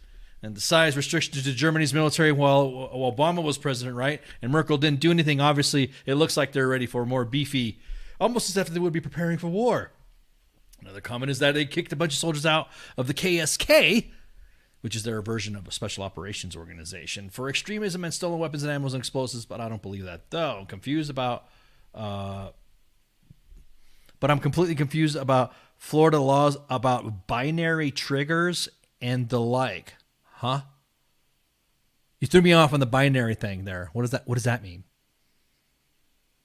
And the size restrictions to Germany's military while Obama was president, right? And Merkel didn't do anything. Obviously, it looks like they're ready for more beefy, almost as if they would be preparing for war. Another comment is that they kicked a bunch of soldiers out of the KSK, which is their version of a special operations organization, for extremism and stolen weapons and ammo and explosives. But I don't believe that, though. I'm confused about. But I'm completely confused about Florida laws about binary triggers and the like. Huh? You threw me off on the binary thing there. What does that mean?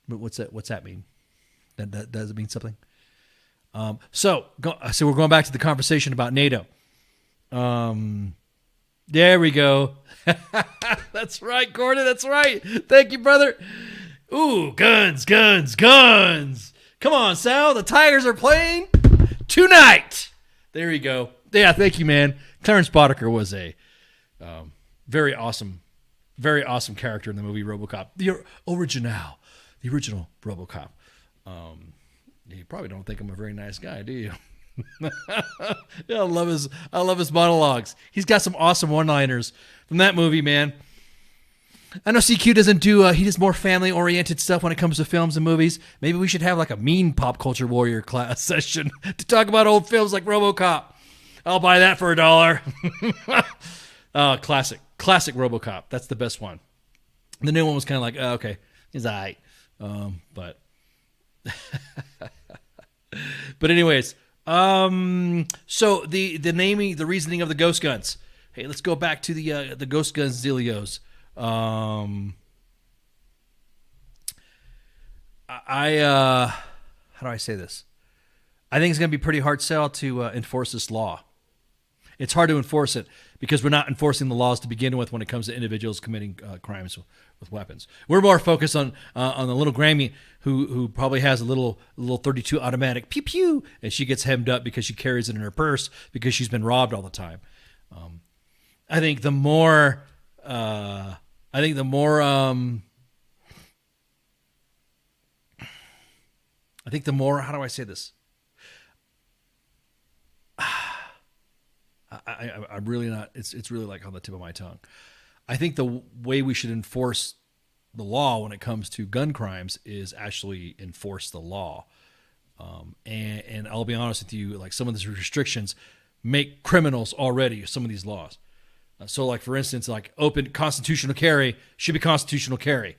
What's that mean? That does it mean something? So we're going back to the conversation about NATO. There we go. That's right, Gordon. That's right. Thank you, brother. Ooh, guns, guns, guns. Come on, Sal. The Tigers are playing tonight. There you go. Yeah, thank you, man. Clarence Boddicker was a very awesome character in the movie RoboCop. The original RoboCop. You probably don't think I'm a very nice guy, do you? Yeah, I love his monologues. He's got some awesome one-liners from that movie, man. I know CQ doesn't do, he does more family-oriented stuff when it comes to films and movies. Maybe we should have like a mean pop culture warrior class session to talk about old films like RoboCop. I'll buy that for $1. Classic RoboCop. That's the best one. The new one was kind of like, okay, it's all right. But anyways, so the naming, the reasoning of the ghost guns. Hey, let's go back to the ghost guns dealios. How do I say this? I think it's going to be pretty hard sell to enforce this law. It's hard to enforce it because we're not enforcing the laws to begin with when it comes to individuals committing crimes with weapons. We're more focused on the little Grammy who probably has a little 32 automatic pew pew, and she gets hemmed up because she carries it in her purse because she's been robbed all the time. I think the more how do I say this? I'm really not. It's really like on the tip of my tongue. I think the way we should enforce the law when it comes to gun crimes is actually enforce the law. And I'll be honest with you, like some of these restrictions make criminals already some of these laws. So like for instance, like open constitutional carry should be constitutional carry.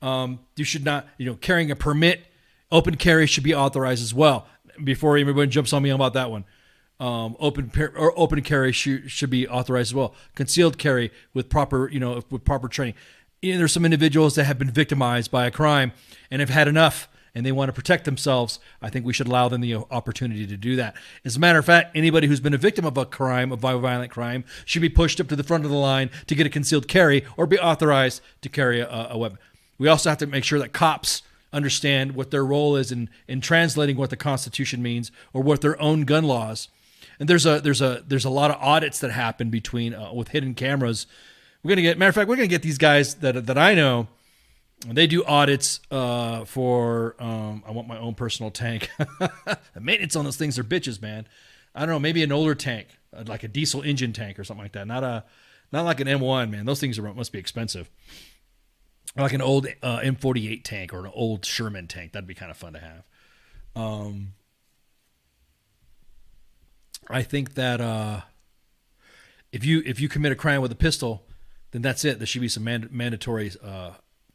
You should not, carrying a permit, open carry should be authorized as well. Before everyone jumps on me about that one. Open carry should be authorized as well. Concealed carry with proper training. There's some individuals that have been victimized by a crime and have had enough and they want to protect themselves. I think we should allow them the opportunity to do that. As a matter of fact, anybody who's been a victim of a crime, of a violent crime, should be pushed up to the front of the line to get a concealed carry or be authorized to carry a weapon. We also have to make sure that cops understand what their role is in translating what the Constitution means or what their own gun laws. And there's a lot of audits that happen between with hidden cameras. We're gonna get these guys that I know. They do audits for. I want my own personal tank. The maintenance on those things are bitches, man. I don't know, maybe an older tank, like a diesel engine tank or something like that. Not like an M1, man. Those things must be expensive. Like an old M48 tank or an old Sherman tank. That'd be kind of fun to have. I think that if you commit a crime with a pistol, then that's it. There should be some mandatory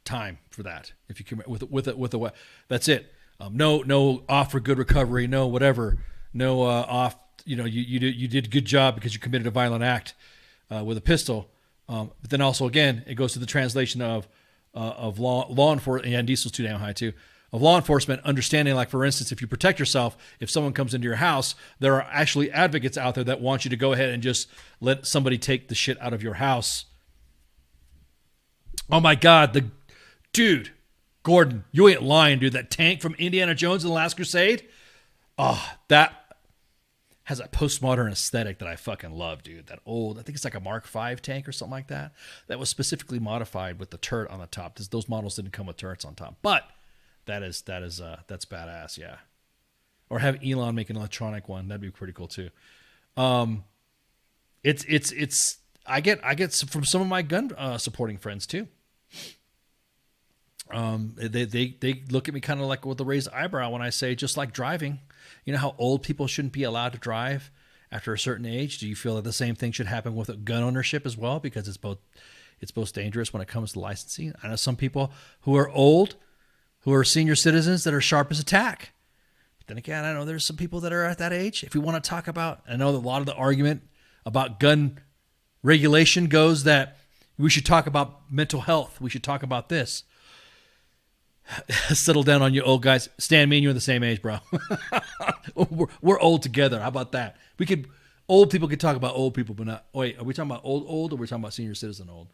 time for that. If you commit with a that's it. No off for good recovery. No whatever. off. You did a good job because you committed a violent act with a pistol. But then also again, it goes to the translation of law enforcement. And Diesel's too damn high too. Of law enforcement understanding, like for instance, if you protect yourself, if someone comes into your house, there are actually advocates out there that want you to go ahead and just let somebody take the shit out of your house. Oh my God, dude, Gordon, you ain't lying, dude. That tank from Indiana Jones and the Last Crusade, that has a postmodern aesthetic that I fucking love, dude. That old, I think it's like a Mark V tank or something like that. That was specifically modified with the turret on the top. Those models didn't come with turrets on top, but that's badass, yeah. Or have Elon make an electronic one. That'd be pretty cool too. It's I get from some of my gun supporting friends too. They look at me kind of like with a raised eyebrow when I say, just like driving. You know how old people shouldn't be allowed to drive after a certain age? Do you feel that the same thing should happen with gun ownership as well? Because it's both dangerous when it comes to licensing. I know some people who are old, who are senior citizens that are sharp as a tack. But then again, I know there's some people that are at that age. If we want to talk about, I know that a lot of the argument about gun regulation goes that we should talk about mental health. We should talk about this. Settle down on you old guys. Stan, me and you are the same age, bro. we're old together. How about that? Old people could talk about old people, but not. Wait, are we talking about old, or are we talking about senior citizen old?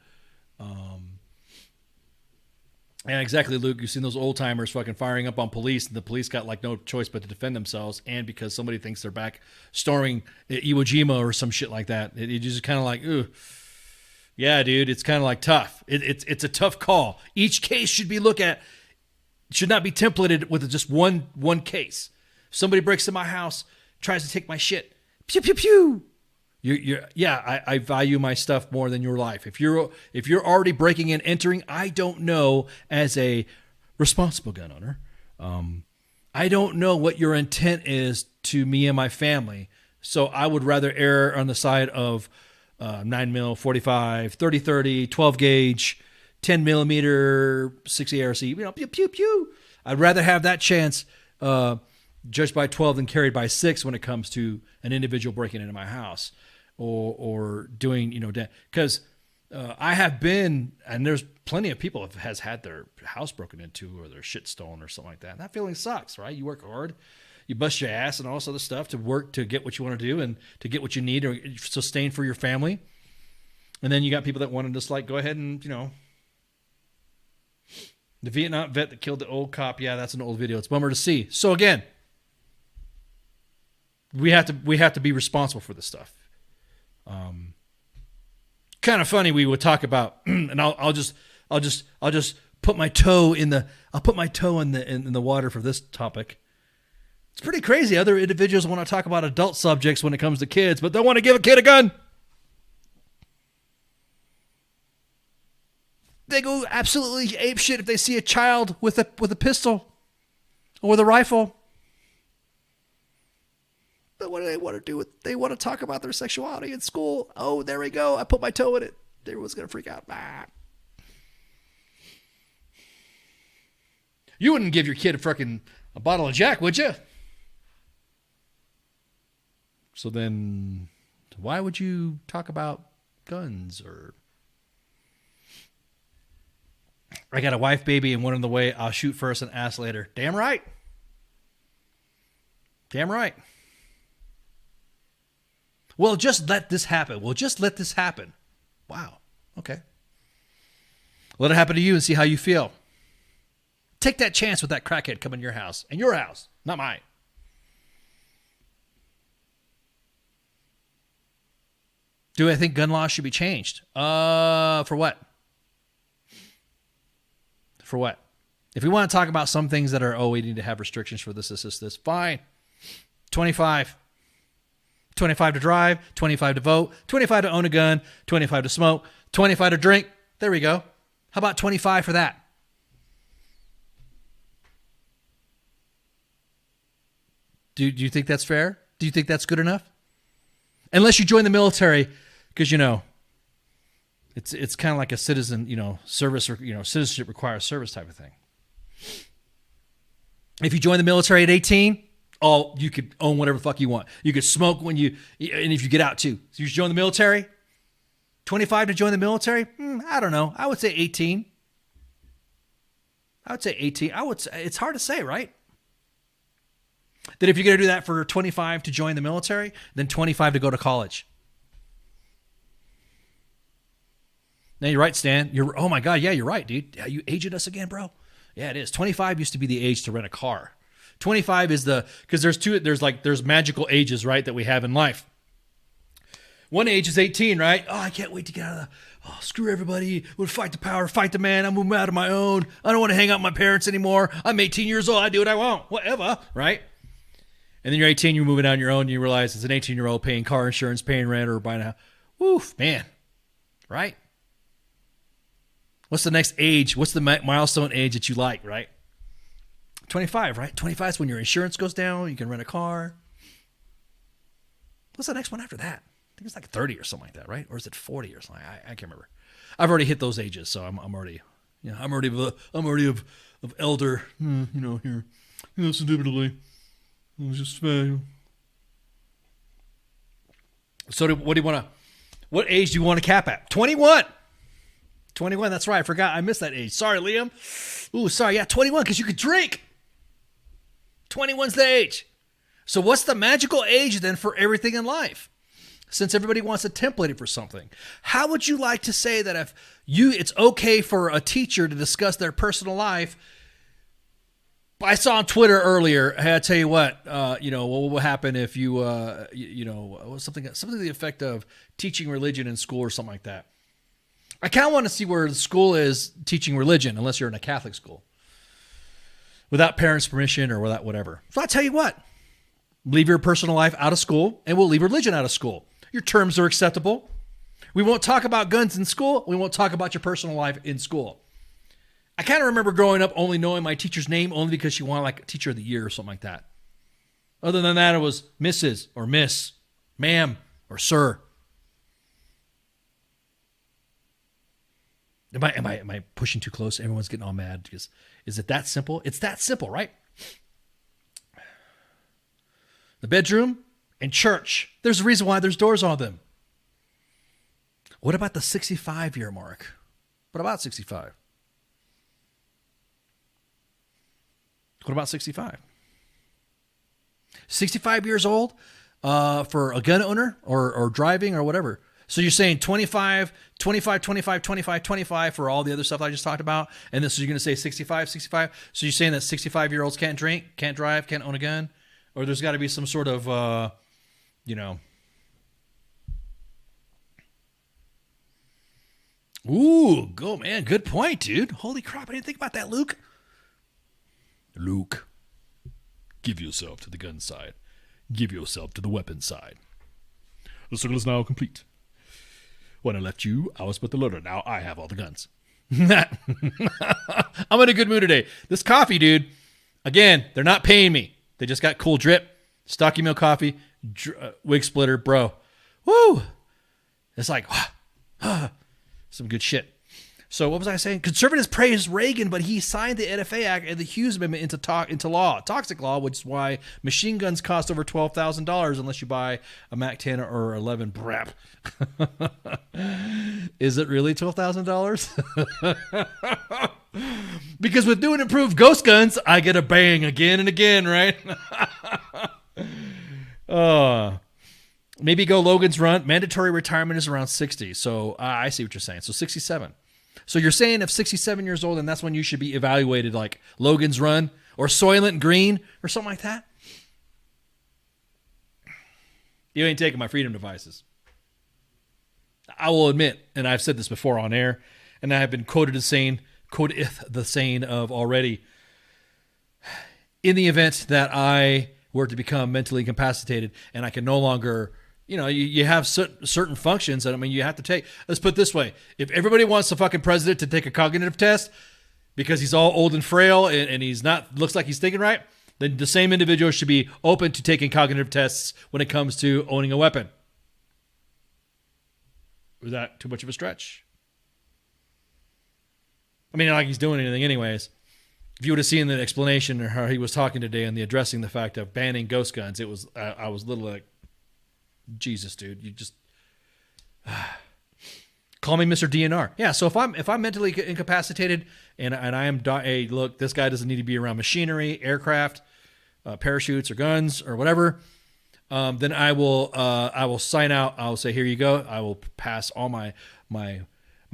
Yeah, exactly, Luke. You've seen those old timers fucking firing up on police, and the police got like no choice but to defend themselves, and because somebody thinks they're back storming Iwo Jima or some shit like that. It just kind of like, ooh. Yeah, dude, it's kind of like tough. It's a tough call. Each case should not be templated with just one case. If somebody breaks in my house, tries to take my shit, pew pew pew. I value my stuff more than your life. If you're already breaking and entering, I don't know, as a responsible gun owner, I don't know what your intent is to me and my family. So I would rather err on the side of 9mm, 45, 30-30, 12 gauge, 10 millimeter, 60 ARC, pew, pew, pew. I'd rather have that chance judged by 12 than carried by 6 when it comes to an individual breaking into my house or doing, because I have been, and there's plenty of people has had their house broken into or their shit stolen or something like that. And that feeling sucks, right? You work hard, you bust your ass and all this other stuff to work to get what you want to do and to get what you need or sustain for your family. And then you got people that want to just like go ahead and, the Vietnam vet that killed the old cop. Yeah, that's an old video. It's a bummer to see. So again, we have to be responsible for this stuff. Kind of funny. We would talk about, and I'll just put my toe in the water for this topic. It's pretty crazy. Other individuals want to talk about adult subjects when it comes to kids, but don't want to give a kid a gun. They go absolutely apeshit if they see a child with a pistol or with a rifle. But what do they want to do? They want to talk about their sexuality in school. Oh, there we go. I put my toe in it. Everyone's going to freak out. You wouldn't give your kid a bottle of Jack, would you? So then why would you talk about guns or... I got a wife, baby, and one on the way. I'll shoot first and ask later. Damn right. Damn right. Well, just let this happen. Wow. Okay. Let it happen to you and see how you feel. Take that chance with that crackhead coming to your house. And your house, not mine. Do I think gun laws should be changed? For what? For what? If we want to talk about some things that are, we need to have restrictions for this, fine. 25. 25 to drive, 25 to vote, 25 to own a gun, 25 to smoke, 25 to drink. There we go. How about 25 for that? Do you think that's fair? Do you think that's good enough? Unless you join the military, because, it's kind of like a citizen, service or, citizenship requires service type of thing. If you join the military at 18, Oh, you could own whatever the fuck you want. You could smoke and if you get out too. So you join the military? 25 to join the military? I don't know. I would say 18. It's hard to say, right? That if you're going to do that for 25 to join the military, then 25 to go to college. Now you're right, Stan. Oh my God, yeah, you're right, dude. Yeah, you aged us again, bro. Yeah, it is. 25 used to be the age to rent a car. 25 is because there's magical ages, right, that we have in life. One age is 18, right? Oh, I can't wait to get out of screw everybody. We'll fight the power, fight the man. I'm moving out on my own. I don't want to hang out with my parents anymore. I'm 18 years old. I do what I want. Whatever, right? And then you're 18, you're moving out on your own, and you realize as an 18-year-old paying car insurance, paying rent, or buying a house. Woof, man. Right? What's the next age? What's the milestone age that you like, right? 25, right? 25 is when your insurance goes down. You can rent a car. What's the next one after that? I think it's like 30 or something like that, right? Or is it 40 or something? I can't remember. I've already hit those ages, so I'm already of elder, here, indubitably. It was just So what age do you want to cap at? 21. 21, that's right. I forgot. I missed that age. Sorry, Liam. Ooh, sorry. Yeah, 21, because you could drink. 21's the age. So what's the magical age then for everything in life? Since everybody wants to template it for something. How would you like to say that it's okay for a teacher to discuss their personal life? I saw on Twitter earlier, hey, I tell you what will happen if you, something to the effect of teaching religion in school or something like that. I kind of want to see where the school is teaching religion, unless you're in a Catholic school, without parents' permission or without whatever. So I tell you what, leave your personal life out of school, and we'll leave religion out of school. Your terms are acceptable. We won't talk about guns in school. We won't talk about your personal life in school. I kind of remember growing up only knowing my teacher's name only because she wanted like a teacher of the year or something like that. Other than that, it was Mrs. or Miss, Ma'am or Sir. Am I pushing too close? Everyone's getting all mad because is it that simple? It's that simple, right? The bedroom and church. There's a reason why there's doors on them. What about the 65-year mark? What about 65? What about 65? 65 years old for a gun owner or driving or whatever. So you're saying 25 for all the other stuff I just talked about, and this is you're going to say 65. So you're saying that 65-year-olds can't drink, can't drive, can't own a gun, or there's got to be some sort of, Ooh, go man, good point, dude. Holy crap, I didn't think about that, Luke. Luke, give yourself to the gun side. Give yourself to the weapon side. The circle is now complete. When I left you, I was but the learner. Now I have all the guns. I'm in a good mood today. This coffee, dude, again, they're not paying me. They just got cool drip, Stocky Mill coffee, wig splitter, bro. Woo! It's like, some good shit. So what was I saying? Conservatives praise Reagan, but he signed the NFA Act and the Hughes Amendment into law, toxic law, which is why machine guns cost over $12,000 unless you buy a Mac 10 or 11 BRAP. Is it really $12,000? Because with new and improved ghost guns, I get a bang again and again, right? Maybe go Logan's Run. Mandatory retirement is around 60. So I see what you're saying. So 67. So you're saying if 67 years old, and that's when you should be evaluated, like Logan's Run or Soylent Green or something like that? You ain't taking my freedom devices. I will admit, and I've said this before on air, and I have been quoted the saying of already, in the event that I were to become mentally incapacitated and I can no longer, you have certain functions that, you have to take. Let's put it this way. If everybody wants the fucking president to take a cognitive test because he's all old and frail and he's not, looks like he's thinking right, then the same individual should be open to taking cognitive tests when it comes to owning a weapon. Was that too much of a stretch? Not like he's doing anything anyways. If you would have seen the explanation or how he was talking today on the addressing the fact of banning ghost guns, it was I was a little like, Jesus, dude, you just call me Mr. DNR. Yeah, so if I'm mentally incapacitated and I am hey, look, this guy doesn't need to be around machinery, aircraft, parachutes or guns or whatever, then I will sign out. I'll say, here you go. I will pass all my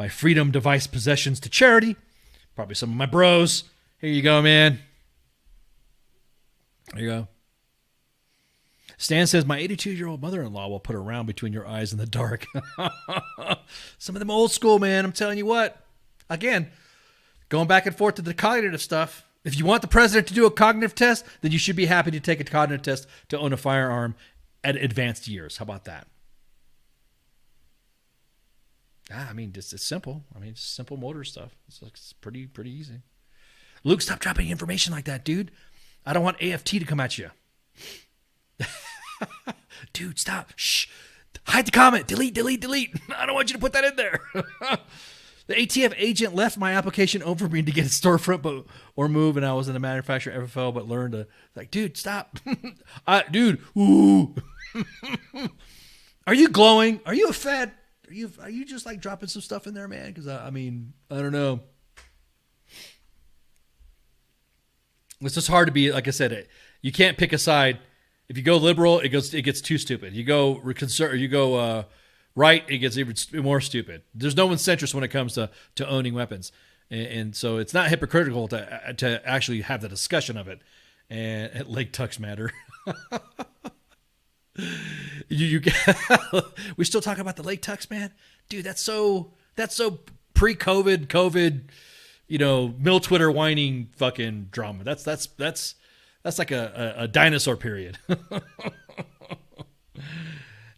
freedom device possessions to charity. Probably some of my bros. Here you go, man. There you go. Stan says, my 82-year-old mother-in-law will put a round between your eyes in the dark. Some of them old school, man. I'm telling you what. Again, going back and forth to the cognitive stuff. If you want the president to do a cognitive test, then you should be happy to take a cognitive test to own a firearm at advanced years. How about that? I mean, it's simple. I mean, it's simple motor stuff. It's pretty easy. Luke, stop dropping information like that, dude. I don't want AFT to come at you. Dude, stop. Shh. Hide the comment. Delete. I don't want you to put that in there. The ATF agent left my application over me to get a storefront or move, and I was in a manufacturer FFL, but learned to, like, dude, stop. Dude, ooh. Are you glowing? Are you a Fed? Are you just like dropping some stuff in there, man? Because I mean, I don't know. It's just hard to be, like I said, you can't pick a side. If you go liberal, it gets too stupid. You go right, it gets even more stupid. There's no one centrist when it comes to owning weapons, and so it's not hypocritical to actually have the discussion of it. And Lake Tux matter. We still talk about the Lake Tux, man, dude. That's so pre-COVID, mill Twitter whining fucking drama. That's like a dinosaur period.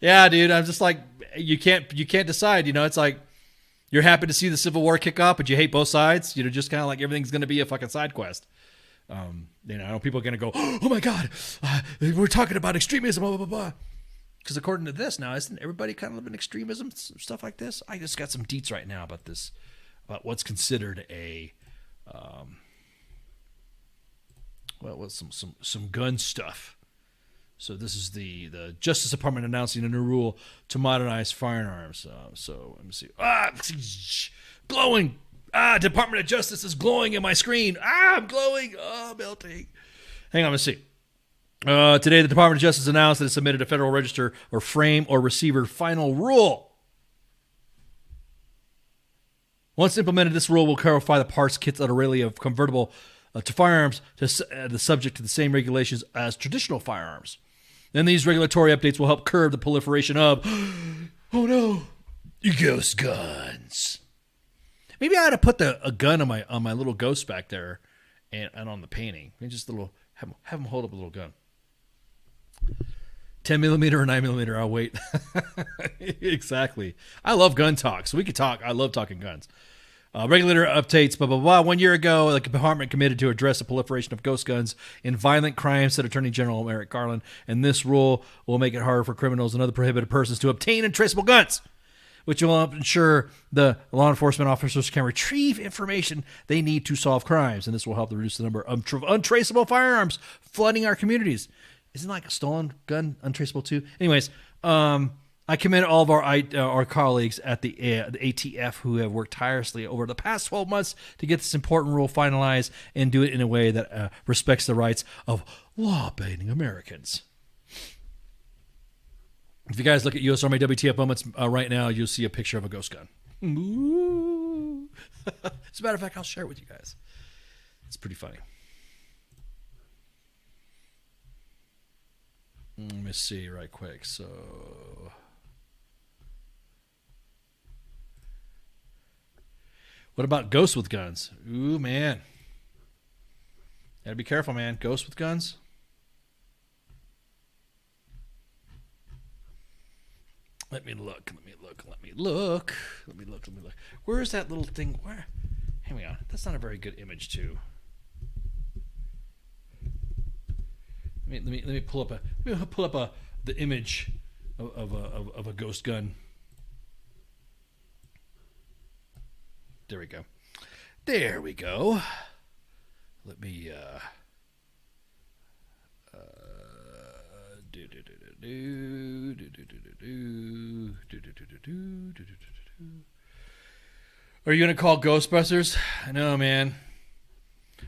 Yeah, dude. I'm just like, you can't decide. It's like you're happy to see the Civil War kick off, but you hate both sides. Just kind of like everything's going to be a fucking side quest. I know people are going to go, oh my God, we're talking about extremism, blah, blah, blah, blah. Because according to this now, isn't everybody kind of living extremism, stuff like this? I just got some deets right now about this, about what's considered a, some gun stuff. So this is the Justice Department announcing a new rule to modernize firearms. So let me see. Glowing. Department of Justice is glowing in my screen. I'm glowing. Melting. Hang on, let's see. Today, the Department of Justice announced that it submitted a Federal Register or Frame or Receiver final rule. Once implemented, this rule will clarify the parts, kits, and array of convertible to firearms the subject to the same regulations as traditional firearms. Then these regulatory updates will help curb the proliferation of, oh no, ghost guns. Maybe I ought to put a gun on my little ghost back there, and on the painting. Maybe just have them hold up a little gun. 10 millimeter or 9 millimeter. I'll wait. Exactly. I love gun talk, so we could talk. I love talking guns. Regulator updates, blah, blah, blah. 1 year ago, the department committed to address the proliferation of ghost guns in violent crimes, said Attorney General Merrick Garland. And this rule will make it harder for criminals and other prohibited persons to obtain and traceable guns, which will ensure the law enforcement officers can retrieve information they need to solve crimes. And this will help to reduce the number of untraceable firearms flooding our communities. Isn't like a stolen gun untraceable too? Anyways, I commend all of our colleagues at the ATF who have worked tirelessly over the past 12 months to get this important rule finalized and do it in a way that respects the rights of law-abiding Americans. If you guys look at U.S. Army WTF moments right now, you'll see a picture of a ghost gun. Ooh. As a matter of fact, I'll share it with you guys. It's pretty funny. Let me see right quick. So, what about ghosts with guns? Ooh, man. Gotta be careful, man. Ghosts with guns? Let me look. Where is that little thing? Where? Hang on. That's not a very good image, too. Let me pull up the image of a ghost gun. There we go. Let me Are you gonna call Ghostbusters? I know, man.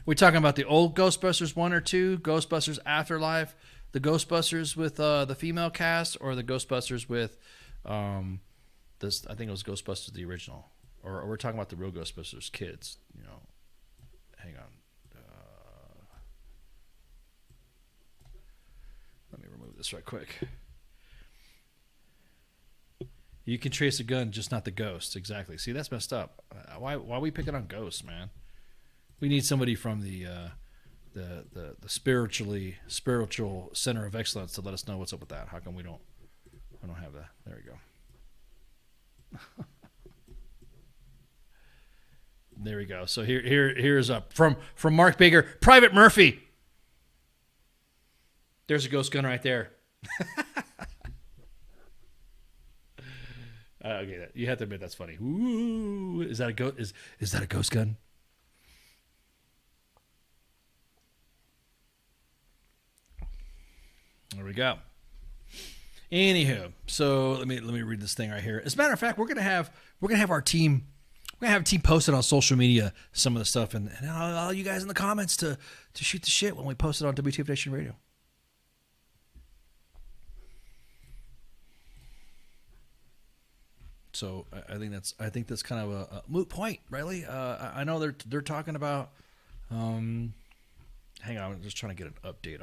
We talking about the old Ghostbusters 1 or 2, Ghostbusters Afterlife, the Ghostbusters with the female cast, or the Ghostbusters with this? I think it was Ghostbusters the original, or we're talking about the real Ghostbusters kids. You know, hang on. Let me remove this right quick. You can trace a gun, just not the ghost. Exactly. See, that's messed up. Why are we picking on ghosts, man? We need somebody from the spiritual center of excellence to let us know what's up with that. How come we don't have that? There we go. There we go. So here's up from Mark Baker, Private Murphy. There's a ghost gun right there. Okay, you have to admit that's funny. Ooh, is that a ghost? Is that a ghost gun? There we go. Anywho, so let me read this thing right here. As a matter of fact, we're gonna have our team. We're gonna have a team posted on social media some of the stuff, and all you guys in the comments to shoot the shit when we post it on WTF Nation Radio. So I think that's kind of a moot point, Riley. I know they're talking about. Hang on, I'm just trying to get an update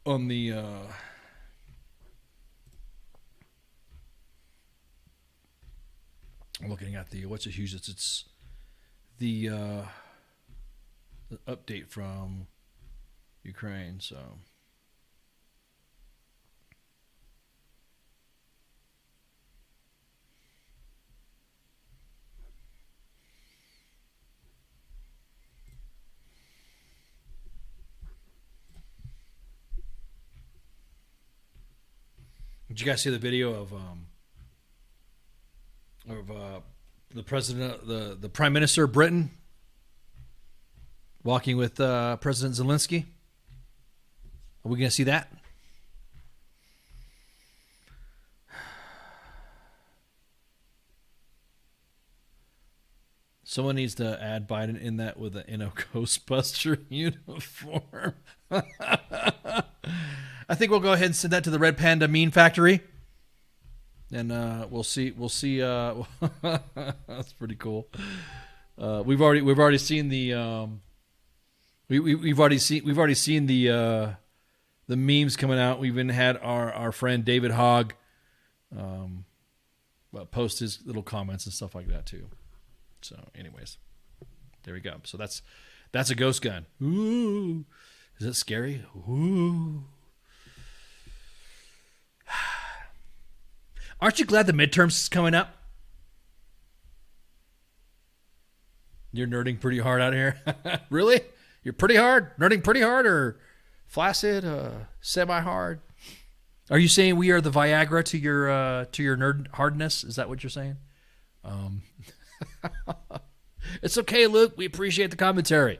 on the. I'm looking at the what's it huge? It's the update from Ukraine. So. Did you guys see the video of the president, the prime minister of Britain, walking with President Zelensky? Are we going to see that? Someone needs to add Biden in that with in a Ghostbuster uniform. I think we'll go ahead and send that to the Red Panda Meme Factory, and we'll see. That's pretty cool. We've already seen the we've already seen the memes coming out. We've even had our friend David Hogg post his little comments and stuff like that too. So, anyways, there we go. So that's a ghost gun. Ooh, is it scary? Ooh. Aren't you glad the midterms is coming up? You're nerding pretty hard out here. Really? You're pretty hard? Nerding pretty hard, or flaccid, semi-hard? Are you saying we are the Viagra to your nerd hardness? Is that what you're saying? It's okay, Luke. We appreciate the commentary.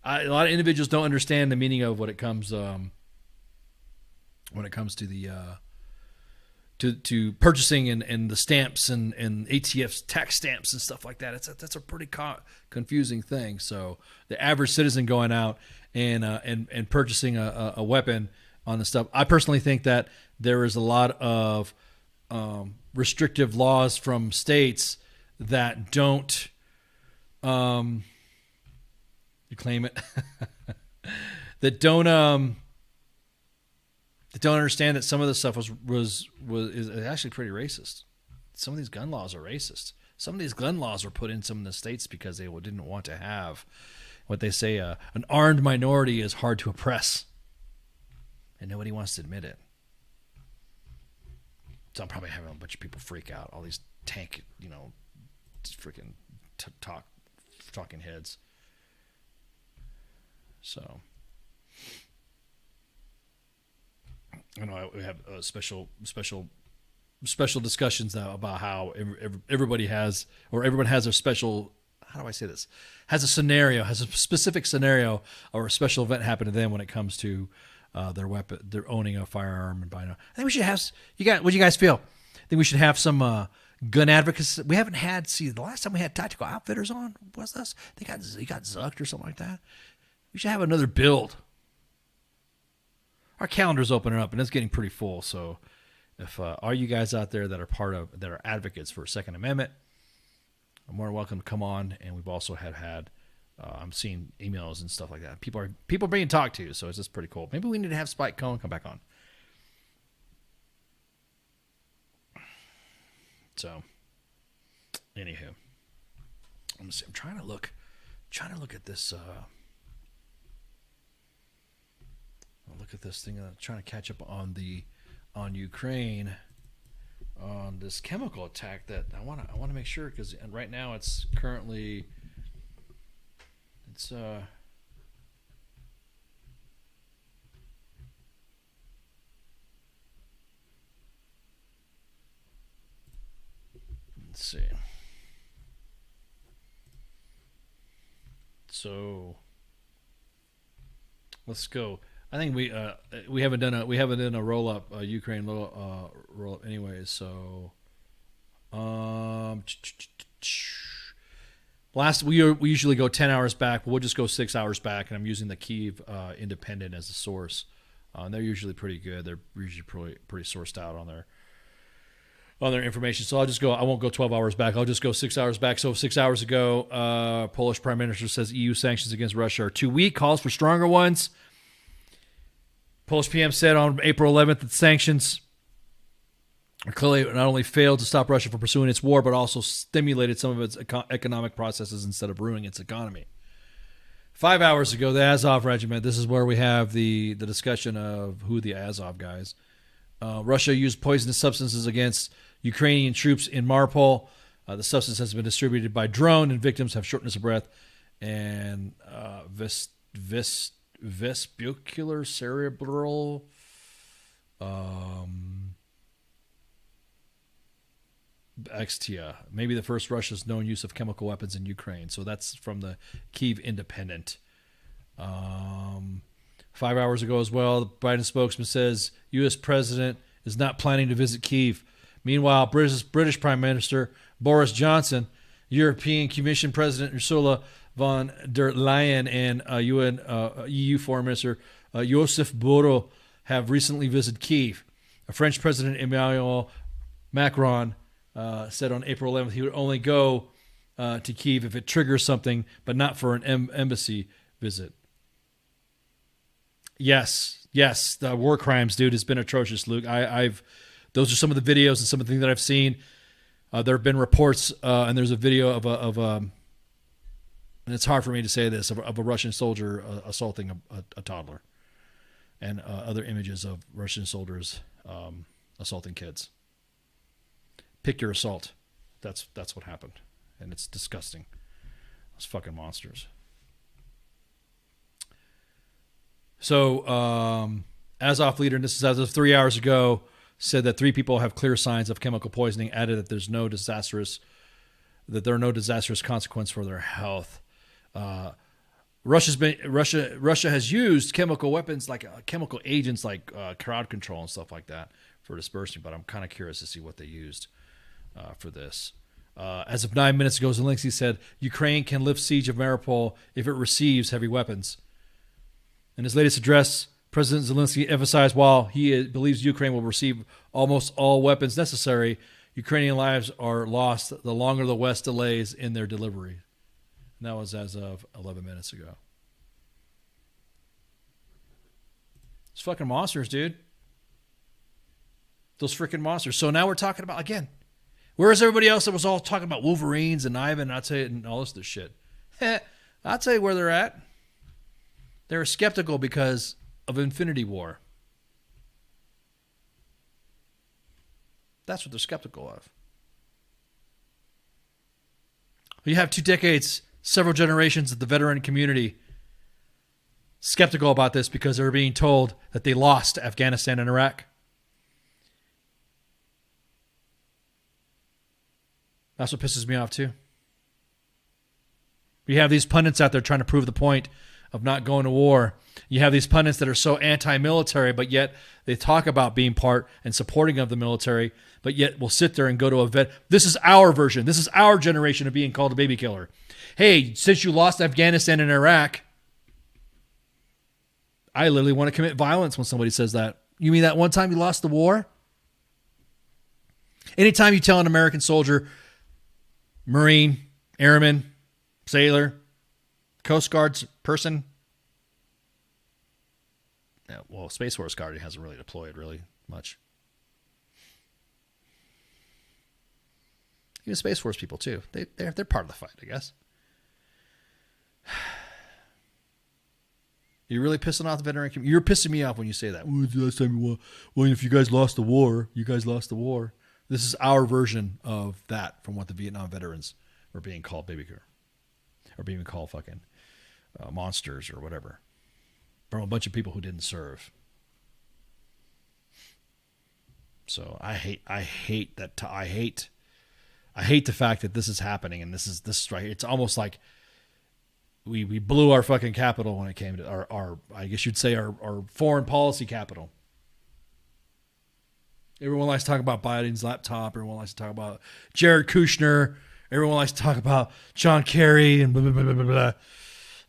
A lot of individuals don't understand the meaning of when it comes to the to purchasing and the stamps and ATF's tax stamps and stuff like that. That's a pretty confusing thing. So the average citizen going out and purchasing a weapon on the stuff. I personally think that there is a lot of restrictive laws from states that don't you claim it that don't understand that some of the stuff is actually pretty racist. Some of these gun laws are racist. Some of these gun laws were put in some of the states because they didn't want to have what they say an armed minority is hard to oppress, and nobody wants to admit it. So I'm probably having a bunch of people freak out. All these tank, freaking talking heads. So I know we have special discussions now about how everyone has their special how do I say this? Has a scenario, has a specific scenario or a special event happen to them when it comes to their weapon, their owning a firearm and buying. I think we should have. What do you guys feel? I think we should have some gun advocates. We haven't had. See, the last time we had Tactical Outfitters on was this. They got zucked or something like that. We should have another build. Our calendar's opening up and it's getting pretty full. So, if are you guys out there that are advocates for Second Amendment, I'm more than welcome to come on. And we've also had. I'm seeing emails and stuff like that. People are being talked to, so it's just pretty cool. Maybe we need to have Spike Cohen come back on. So, anywho, let me see. I'm trying to look at this. I'll look at this thing. I'm trying to catch up on Ukraine on this chemical attack that I want to make sure, because right now it's currently. Let's see. So let's go. I think we haven't done a roll up Ukraine roll up anyways. So we usually go 10 hours back. We'll just go 6 hours back, and I'm using the Kyiv Independent as a source. And they're usually pretty good. They're usually pretty sourced out on their information. So I won't go 12 hours back. I'll just go 6 hours back. So 6 hours ago, Polish Prime Minister says EU sanctions against Russia are too weak, calls for stronger ones. Polish PM said on April 11th that sanctions clearly not only failed to stop Russia from pursuing its war, but also stimulated some of its economic processes instead of ruining its economy. 5 hours ago, the Azov Regiment, this is where we have the discussion of who the Azov guys. Russia used poisonous substances against Ukrainian troops in Mariupol. The substance has been distributed by drone, and victims have shortness of breath and vestibular cerebral Xtia, maybe the first Russia's known use of chemical weapons in Ukraine. So that's from the Kyiv Independent. 5 hours ago as well, the Biden spokesman says U.S. president is not planning to visit Kyiv. Meanwhile, British Prime Minister Boris Johnson, European Commission President Ursula von der Leyen, and EU Foreign Minister Joseph Borrell have recently visited Kyiv. French President Emmanuel Macron said on April 11th he would only go to Kyiv if it triggers something, but not for an embassy visit. Yes, the war crimes, dude, has been atrocious, Luke. Those are some of the videos and some of the things that I've seen. There have been reports, and there's a video of and it's hard for me to say this, of a Russian soldier assaulting a toddler, and other images of Russian soldiers assaulting kids. Pick your assault. That's what happened, and it's disgusting. Those fucking monsters. So, Azov leader, and this is as of 3 hours ago, said that 3 people have clear signs of chemical poisoning. Added that there are no disastrous consequences for their health. Russia has used chemical weapons like chemical agents like crowd control and stuff like that for dispersing. But I'm kind of curious to see what they used for this. As of 9 minutes ago, Zelensky said Ukraine can lift siege of Mariupol if it receives heavy weapons. In his latest address, President Zelensky emphasized while he believes Ukraine will receive almost all weapons necessary, Ukrainian lives are lost the longer the West delays in their delivery. And that was as of 11 minutes ago. It's fucking monsters, dude. Those freaking monsters. So now we're talking about, again, where's everybody else that was all talking about Wolverines and Ivan and all this shit? I'll tell you where they're at. They're skeptical because of Infinity War. That's what they're skeptical of. You have 2 decades, several generations of the veteran community skeptical about this because they're being told that they lost Afghanistan and Iraq. That's what pisses me off too. You have these pundits out there trying to prove the point of not going to war. You have these pundits that are so anti-military, but yet they talk about being part and supporting of the military, but yet will sit there and go to a vet. This is our version. This is our generation of being called a baby killer. Hey, since you lost Afghanistan and Iraq, I literally want to commit violence when somebody says that. You mean that one time you lost the war? Anytime you tell an American soldier, Marine, Airman, Sailor, Coast Guard's person, yeah, well, Space Force Guard hasn't really deployed really much. Even Space Force people too. They're part of the fight, I guess. You're really pissing off the veteran community. You're pissing me off when you say that. When's the last time you won? Well, if you guys lost the war, you guys lost the war. This is our version of that from what the Vietnam veterans were being called baby killer. Or being called fucking monsters or whatever. From a bunch of people who didn't serve. So I hate the fact that this is happening, and this is right. It's almost like we blew our fucking capital when it came to our I guess you'd say our foreign policy capital. Everyone likes to talk about Biden's laptop. Everyone likes to talk about Jared Kushner. Everyone likes to talk about John Kerry and blah blah blah blah blah.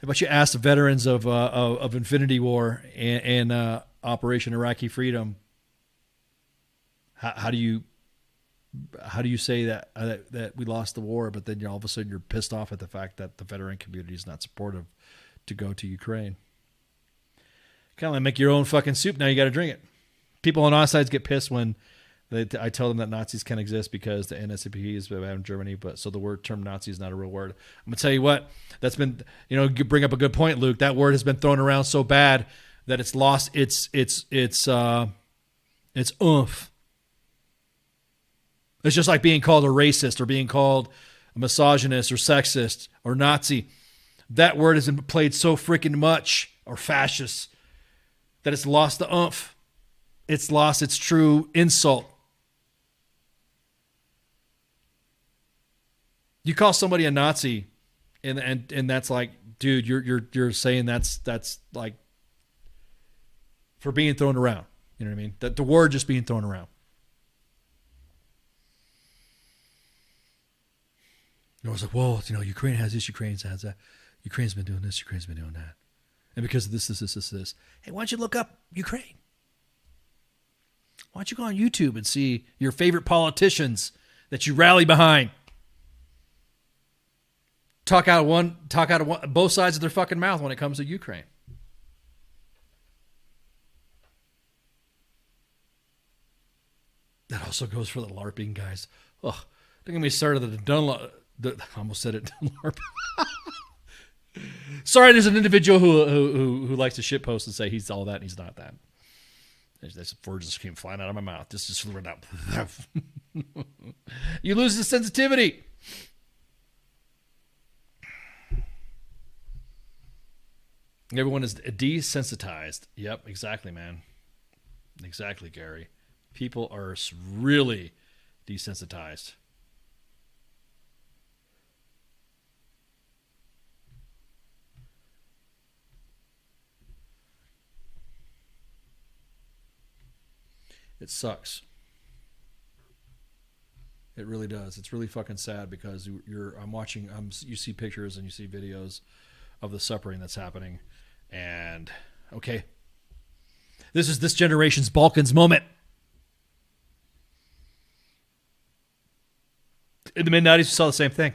But you ask the veterans of Infinity War and Operation Iraqi Freedom, how do you say that we lost the war, but then all of a sudden you're pissed off at the fact that the veteran community is not supportive to go to Ukraine? Kind of like make your own fucking soup. Now you got to drink it. People on all sides get pissed when I tell them that Nazis can exist because the NSDAP is bad in Germany, but so the term Nazi is not a real word. I'm gonna tell you what, that's been, you bring up a good point, Luke. That word has been thrown around so bad that it's lost its oomph. It's just like being called a racist or being called a misogynist or sexist or Nazi. That word has been played so freaking much, or fascist, that it's lost the oomph. It's lost its true insult. You call somebody a Nazi, and that's like, dude, you're saying that's like for being thrown around. You know what I mean? That the word just being thrown around. It was like, well, Ukraine has this, Ukraine has that. Ukraine's been doing this, Ukraine's been doing that. And because of this. Hey, why don't you look up Ukraine? Why don't you go on YouTube and see your favorite politicians that you rally behind? Talk out of both sides of their fucking mouth when it comes to Ukraine. That also goes for the LARPing guys. Ugh, don't get me started at the Dunlop. I almost said it. Dunlop. Sorry, there's an individual who likes to shitpost and say he's all that and he's not that. This word just came flying out of my mouth. Just slurred out. You lose the sensitivity. Everyone is desensitized. Yep, exactly, man. Exactly, Gary. People are really desensitized. It sucks. It really does. It's really fucking sad because you see pictures and you see videos of the suffering that's happening. And okay, this is this generation's Balkans moment. In the mid-90s, we saw the same thing.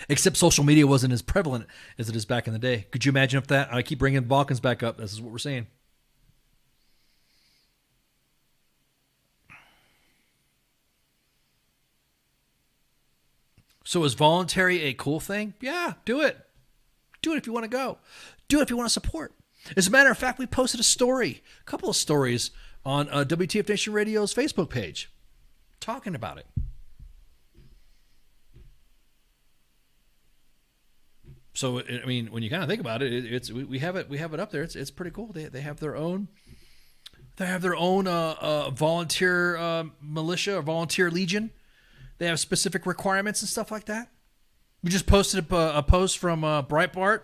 Except social media wasn't as prevalent as it is back in the day. Could you imagine if that? I keep bringing Balkans back up. This is what we're seeing. So is voluntary a cool thing? Yeah, do it. Do it if you want to go. Do it if you want to support. As a matter of fact, we posted a couple of stories on WTF Nation Radio's Facebook page talking about it. So, I mean, when you kind of think about it, we have it up there. It's pretty cool. They have their own volunteer militia or volunteer legion. They have specific requirements and stuff like that. We just posted a post from Breitbart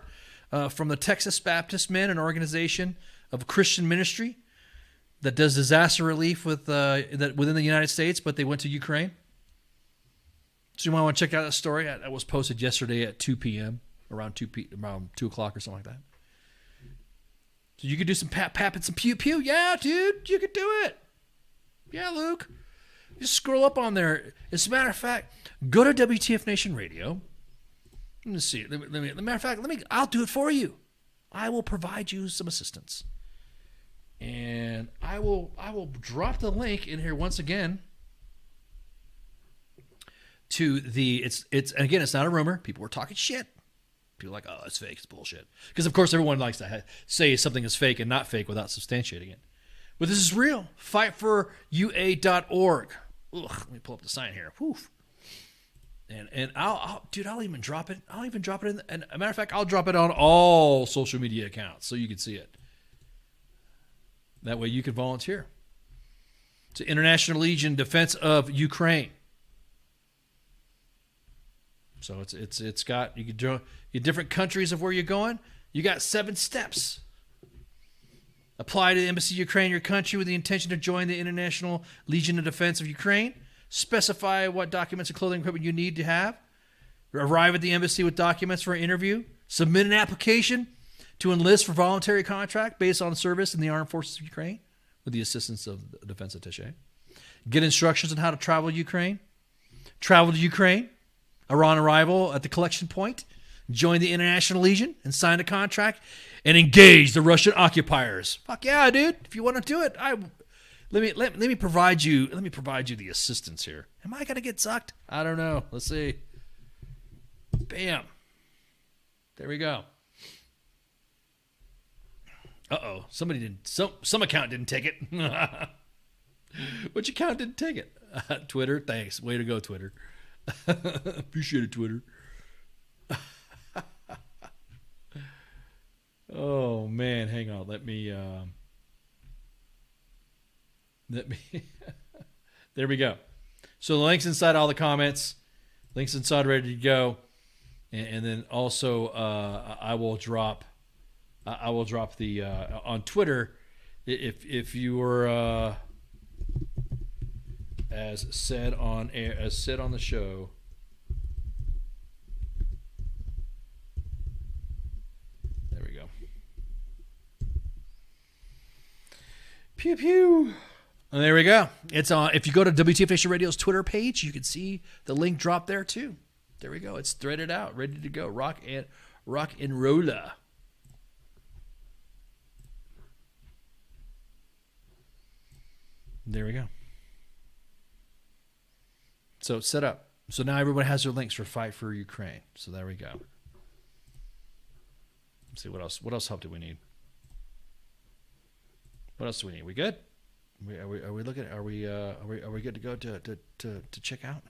from the Texas Baptist Men, an organization of Christian ministry that does disaster relief within the United States, but they went to Ukraine. So you might want to check out that story. That was posted yesterday at 2 p.m., around 2 o'clock or something like that. So you could do some pap and some pew. Yeah, dude, you could do it. Yeah, Luke. Just scroll up on there. As a matter of fact, go to WTF Nation Radio. Let me see. I'll do it for you. I will provide you some assistance. And I will drop the link in here once again to it's not a rumor. People were talking shit. People are like, oh, it's fake, it's bullshit. Because of course everyone likes to say something is fake and not fake without substantiating it. But this is real. Fightforua.org. Let me pull up the sign here. Whew. And I'll even drop it. I'll even drop it in. And as a matter of fact, I'll drop it on all social media accounts so you can see it. That way you can volunteer. It's International Legion Defense of Ukraine. So it's got, you can draw different countries of where you're going. You got 7 steps. Apply to the Embassy of Ukraine, your country, with the intention to join the International Legion of Defense of Ukraine. Specify what documents and clothing equipment you need to have. Arrive at the embassy with documents for an interview. Submit an application to enlist for voluntary contract based on service in the armed forces of Ukraine with the assistance of the defense attaché. Get instructions on how to travel to Ukraine. Travel to Ukraine. On arrival at the collection point, join the International Legion and sign a contract and engage the Russian occupiers. Fuck yeah, dude! If you want to do it, let me provide you the assistance here. Am I gonna get sucked? I don't know. Let's see. Bam. There we go. Uh-oh. Somebody didn't. Some account didn't take it. Which account didn't take it? Twitter. Thanks. Way to go, Twitter. Appreciate it, Twitter. Oh man, hang on. Let me there we go. So the link's inside all the comments. Link's inside, ready to go. And then also I will drop the on Twitter if you were as said on the show. There we go. Pew pew. And there we go. It's on. If you go to WTF Nation Radio's Twitter page, you can see the link drop there too. There we go. It's threaded out, ready to go. Rock and roller. There we go. So it's set up. So now everyone has their links for Fight for Ukraine. So there we go. Let's see what else. What else help do we need? What else do we need? We good? Are we looking? Are we good to go to check out?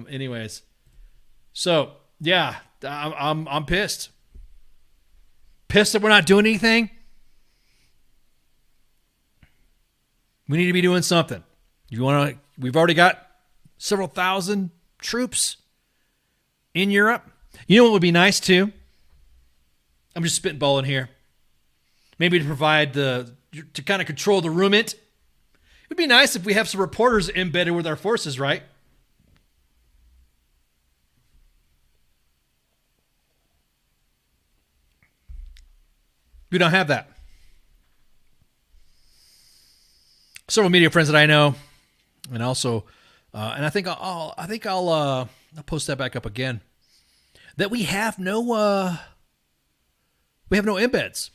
Anyways, so yeah, I'm pissed. Pissed that we're not doing anything. We need to be doing something. We've already got several thousand troops in Europe. You know what would be nice too? I'm just spitballing here. Maybe to provide to kind of control the rumit. It would be nice if we have some reporters embedded with our forces, right? We don't have that. Several media friends that I know, and also, and I think I'll post that back up again. That we have no embeds.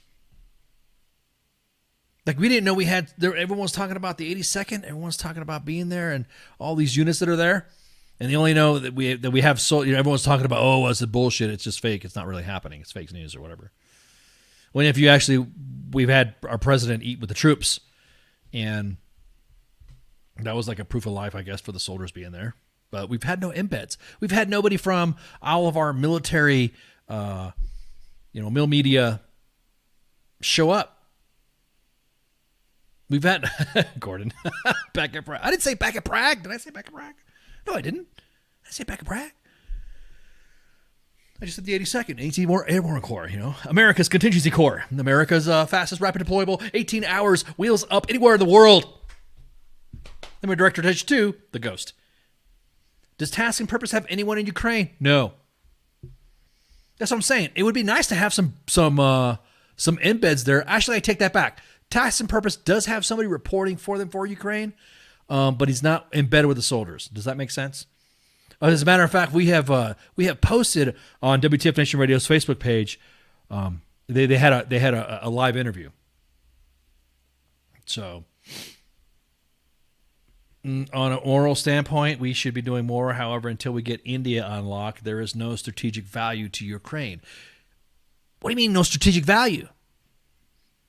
Like we didn't know we had there. Everyone's talking about the 82nd. Everyone's talking about being there and all these units that are there, and they only know that we have. So everyone's talking about, oh, it's a bullshit. It's just fake. It's not really happening. It's fake news or whatever. When if you actually, we've had our president eat with the troops, and that was like a proof of life, I guess, for the soldiers being there. But we've had no embeds. We've had nobody from all of our military, mil media show up. We've had Gordon back at Prague. I didn't say back at Prague. Did I say back at Prague? No, I didn't. I say back and Pratt. I just said the 82nd, 18 more Airborne Corps, America's Contingency Corps. America's fastest rapid deployable, 18 hours, wheels up anywhere in the world. Then my director attention to the Ghost. Does Task and Purpose have anyone in Ukraine? No. That's what I'm saying. It would be nice to have some embeds there. Actually, I take that back. Task and Purpose does have somebody reporting for them for Ukraine, but he's not embedded with the soldiers. Does that make sense? As a matter of fact, we have posted on WTF Nation Radio's Facebook page. They had a live interview. So, on an oral standpoint, we should be doing more. However, until we get India on lock, there is no strategic value to Ukraine. What do you mean no strategic value?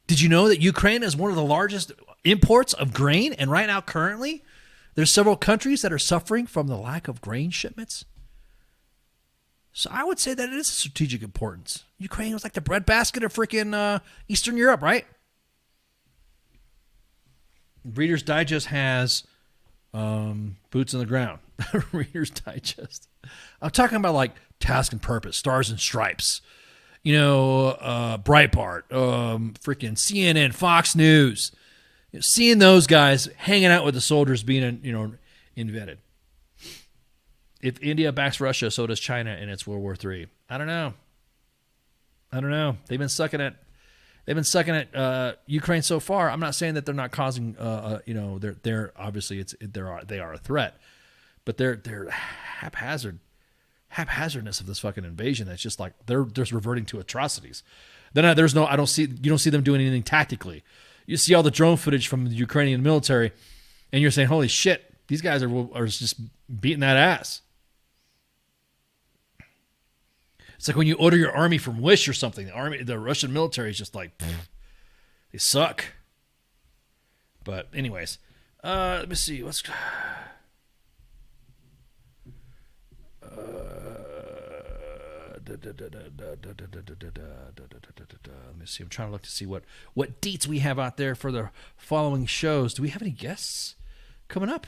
Did you know that Ukraine is one of the largest imports of grain? And right now, currently, there's several countries that are suffering from the lack of grain shipments. So I would say that it is a strategic importance. Ukraine was like the breadbasket of freaking Eastern Europe, right? Reader's Digest has boots on the ground. Reader's Digest. I'm talking about like Task and Purpose, Stars and Stripes, Breitbart, freaking CNN, Fox News. Seeing those guys hanging out with the soldiers being, invented. If India backs Russia, so does China in its World War III. I don't know. They've been sucking at Ukraine so far. I'm not saying that they're not causing, they're obviously they are a threat, but they're haphazardness of this fucking invasion. That's just like they're just reverting to atrocities. You don't see them doing anything tactically. You see all the drone footage from the Ukrainian military, and you're saying, holy shit, these guys are just beating that ass. It's like when you order your army from Wish or something. The Russian military is just like, they suck. But anyways, let me see. Let me see. I'm trying to look to see what dates we have out there for the following shows. Do we have any guests coming up?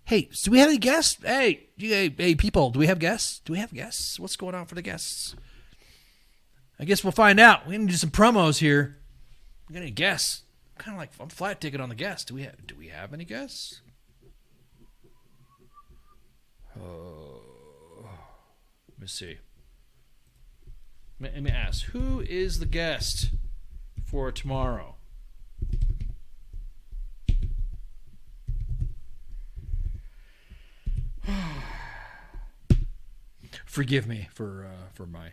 Hey, do we have any guests? Hey, people, do we have guests? What's going on for the guests? I guess we'll find out. We're going to do some promos here. We got any guests? I'm flat ticket on the guests. Do we have any guests? Let me see. Let me ask, who is the guest for tomorrow? Forgive me for my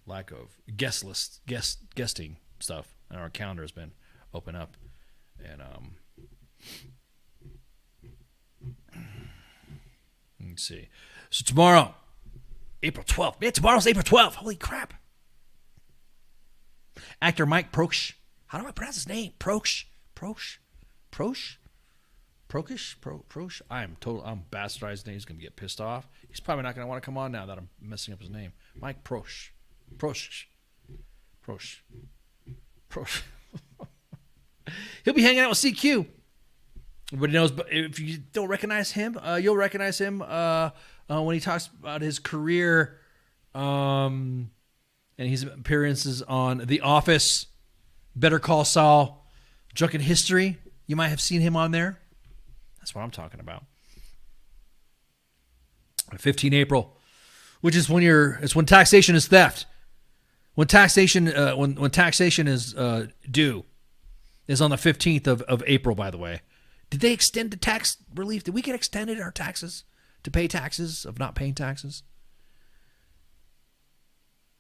lack of guesting stuff. And our calendar has been open up, and let's see. So tomorrow, April 12th. Man, tomorrow's April 12th. Holy crap! Actor Mike Proch. How do I pronounce his name? Proch. I'm bastardizing name. He's gonna get pissed off. He's probably not gonna want to come on now that I'm messing up his name. Mike Proch. He'll be hanging out with CQ. Everybody knows, but if you don't recognize him, you'll recognize him when he talks about his career and his appearances on The Office, Better Call Saul, Drunken History. You might have seen him on there. That's what I'm talking about. 15 April, which is when taxation is theft. When taxation is due, is on the 15th of April, by the way. Did they extend the tax relief? Did we get extended our taxes to pay taxes of not paying taxes?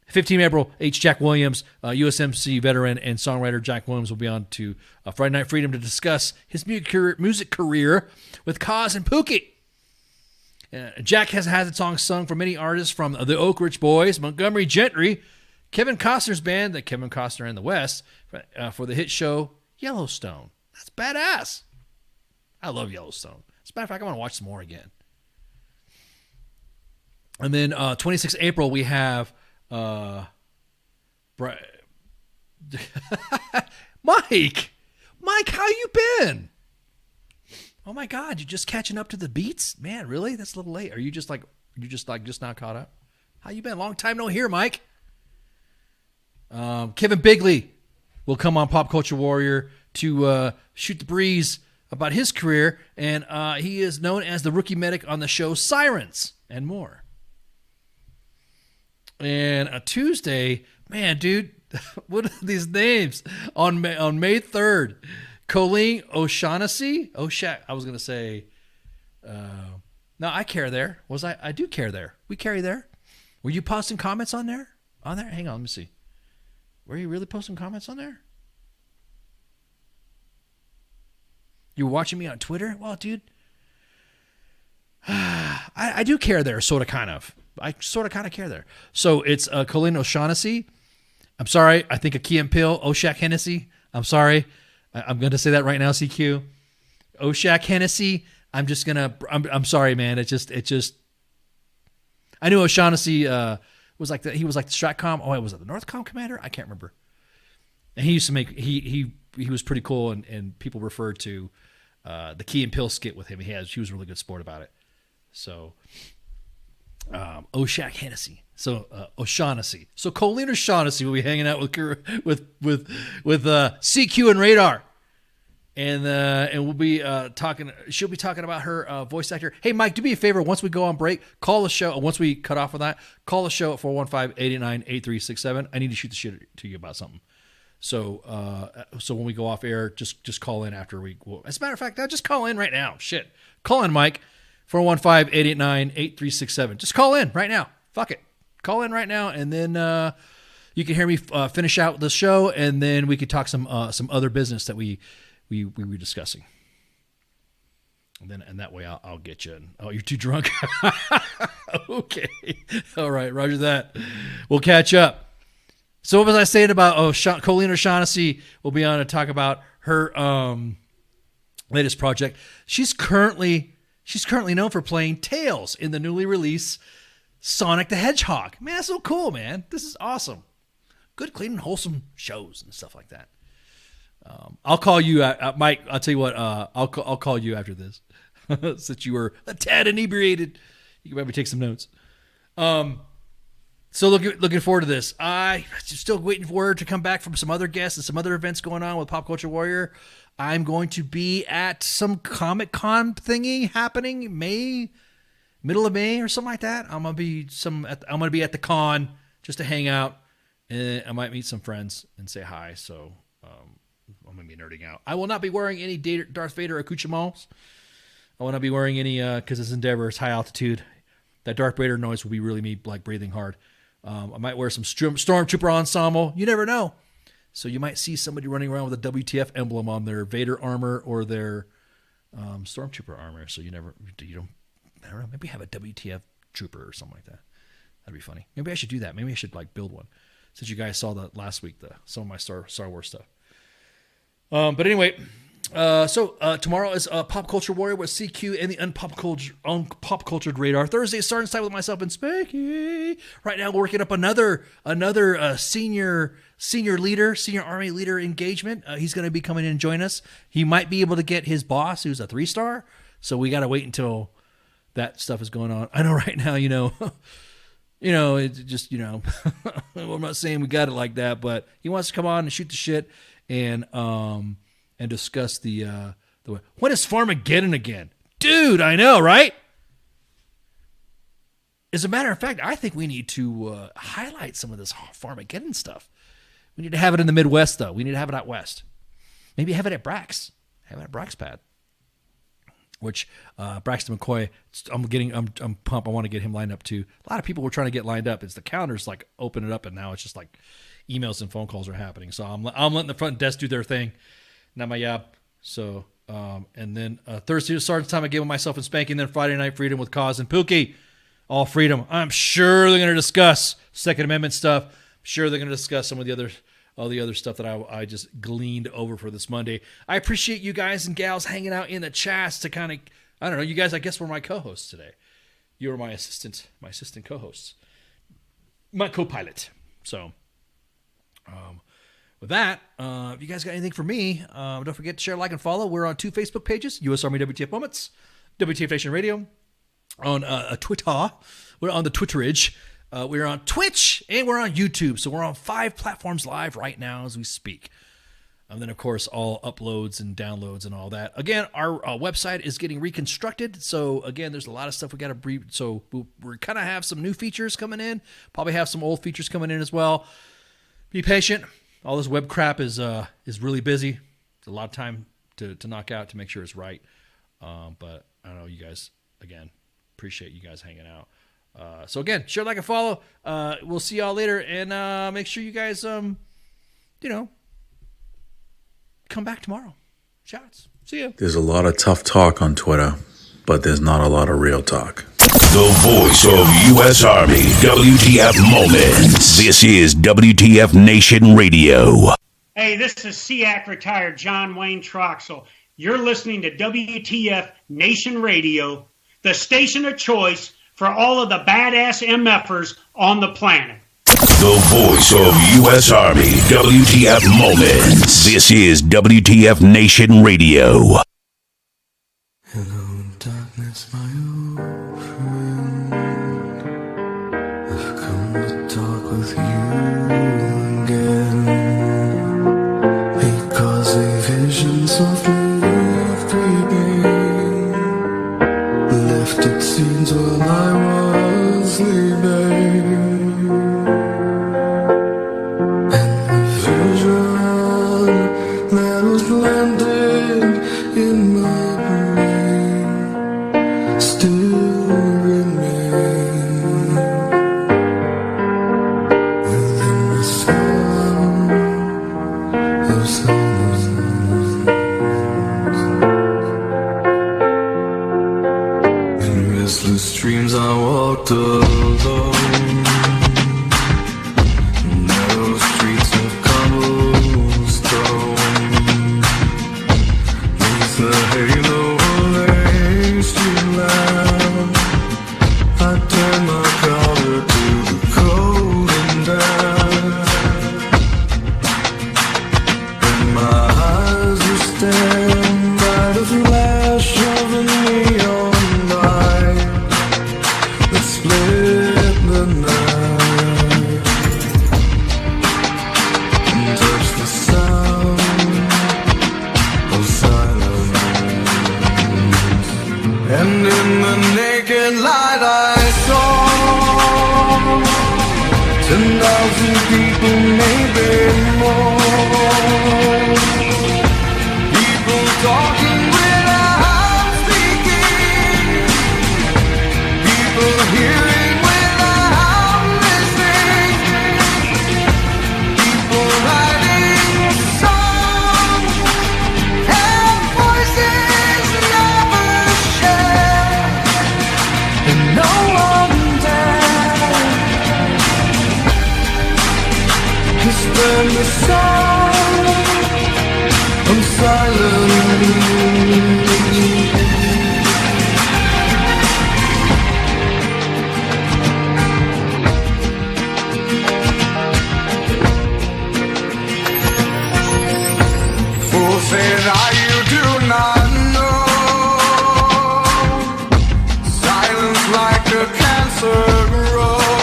15 April, H. Jack Williams, USMC veteran and songwriter Jack Williams will be on to Friday Night Freedom to discuss his music career with Kaz and Pookie. Jack has had the song sung for many artists from the Oak Ridge Boys, Montgomery Gentry, Kevin Costner's band, the Kevin Costner and the West, for the hit show Yellowstone. That's badass. I love Yellowstone. As a matter of fact, I want to watch some more again. And then 26 April, we have Mike, how you been? Oh my God, you're just catching up to the beats? Man, really? That's a little late. Are you just now caught up? How you been? Long time no hear, Mike. Kevin Bigley will come on Pop Culture Warrior to shoot the breeze about his career, and he is known as the rookie medic on the show Sirens and more. And a Tuesday, man, dude, what are these names? On May 3rd, Colleen O'Shaughnessy. I was going to say, no, I care there. I do care there. We carry there. Were you posting comments on there? Hang on, let me see. Were you really posting comments on there? You were watching me on Twitter? Well, dude, I do care there, sort of, kind of. I sort of, kind of care there. So it's Colleen O'Shaughnessy. I'm sorry. I think Akeem Pill, Oshak Hennessy. I'm sorry. I'm going to say that right now, CQ. Oshak Hennessy. I'm I'm sorry, man. It just. I knew O'Shaughnessy was like he was like the Stratcom. Oh, was it the Northcom commander? I can't remember. And he used to make he was pretty cool, and people referred to the Key and Pill skit with him. He was a really good sport about it. So Oshak Hennessy. So O'Shaughnessy. So Colleen O'Shaughnessy will be hanging out with CQ and Radar. And we'll be talking. She'll be talking about her voice actor. Hey, Mike, do me a favor. Once we go on break, call the show. Once we cut off with that, call the show at 415-889-8367. I need to shoot the shit to you about something. So when we go off air, just call in after we. Well, as a matter of fact, now just call in right now. Shit, call in, Mike. 415-889-8367. Just call in right now. Fuck it, call in right now, and then you can hear me finish out the show, and then we could talk some other business that we were discussing. And that way I'll get you in. Oh, you're too drunk? Okay. All right, roger that. We'll catch up. So what was I saying about Colleen O'Shaughnessy will be on to talk about her latest project. She's currently known for playing Tails in the newly released Sonic the Hedgehog. Man, that's so cool, man. This is awesome. Good, clean, and wholesome shows and stuff like that. I'll call you, Mike. I'll tell you what. I'll call you after this, since you were a tad inebriated. You can maybe take some notes. So looking forward to this. I'm still waiting for her to come back from some other guests and some other events going on with Pop Culture Warrior. I'm going to be at some Comic-Con thingy happening middle of May or something like that. I'm gonna be at the con just to hang out, and I might meet some friends and say hi. So. I'm going to be nerding out. I will not be wearing any Darth Vader accoutrements. I will not be wearing any, because this Endeavor is high altitude. That Darth Vader noise will be really me, like, breathing hard. I might wear some Stormtrooper ensemble. You never know. So you might see somebody running around with a WTF emblem on their Vader armor or their Stormtrooper armor. So I don't know, maybe have a WTF trooper or something like that. That'd be funny. Maybe I should do that. Maybe I should, like, build one. Since you guys saw that last week, some of my Star Wars stuff. But anyway, so tomorrow is Pop Culture Warrior with CQ and the Unpop-Cultured Radar. Thursday is Starting Style with myself and Spanky. Right now, we're working up another senior Army leader engagement. He's going to be coming in and join us. He might be able to get his boss, who's a 3-star. So we got to wait until that stuff is going on. I know right now, it's just, I'm not saying we got it like that, but he wants to come on and shoot the shit. And discuss the when is Farmageddon again? Dude, I know, right? As a matter of fact, I think we need to highlight some of this Farmageddon stuff. We need to have it in the Midwest, though. We need to have it out west. Maybe have it at Brax. Have it at Braxpad. Which Braxton McCoy, I'm pumped. I want to get him lined up too. A lot of people were trying to get lined up. It's the calendars like open it up, and now it's just like emails and phone calls are happening. So I'm letting the front desk do their thing. Not my yap. So and then Thursday was Sergeant's time. I gave myself and Spanking. Then Friday Night Freedom with Cause and Pookie. All freedom. I'm sure they're going to discuss Second Amendment stuff. I'm sure they're going to discuss some of all the other stuff that I just gleaned over for this Monday. I appreciate you guys and gals hanging out in the chats to kind of, I don't know, you guys I guess were my co-hosts today. You were my assistant co-hosts. My co-pilot. So with that, if you guys got anything for me, don't forget to share, like, and follow. We're on 2 Facebook pages, U.S. Army WTF Moments, WTF Nation Radio. On Twitter, we're on the Twitterage. We're on Twitch, and we're on YouTube. So we're on 5 platforms live right now as we speak. And then, of course, all uploads and downloads and all that. Again, our website is getting reconstructed. So, again, there's a lot of stuff we got to brief. So we're kind of have some new features coming in. Probably have some old features coming in as well. Be patient. All this web crap is really busy. It's a lot of time to knock out to make sure it's right. But I don't know, you guys, again, appreciate you guys hanging out. So, again, share, like, and follow. We'll see y'all later. And make sure you guys, come back tomorrow. Shouts. See ya. There's a lot of tough talk on Twitter, but there's not a lot of real talk. The voice of U.S. Army, WTF Moments. This is WTF Nation Radio. Hey, this is SEAC retired John Wayne Troxel. You're listening to WTF Nation Radio, the station of choice for all of the badass MFers on the planet. The voice of U.S. Army, WTF Moments. This is WTF Nation Radio. Hello, darkness, my old friend. I've come to talk with you again, because a vision softly creeping left its seeds while I was sleeping. That was planted in my brain still remains within the sound of silence. In restless dreams I walked alone, narrow streets of cobblestone. The halo of a street lamp, I turn my collar to the cold and damp, and my eyes will stand by the flash of a neon light that split the night and touch the sound of silence. And in the naked light I saw 10,000 people, maybe more. People talking without speaking. People hearing without listening. People writing songs and voices never shared, and no one dared to spend the song of silence. Fools say that you do not know. Silence like a cancer grows.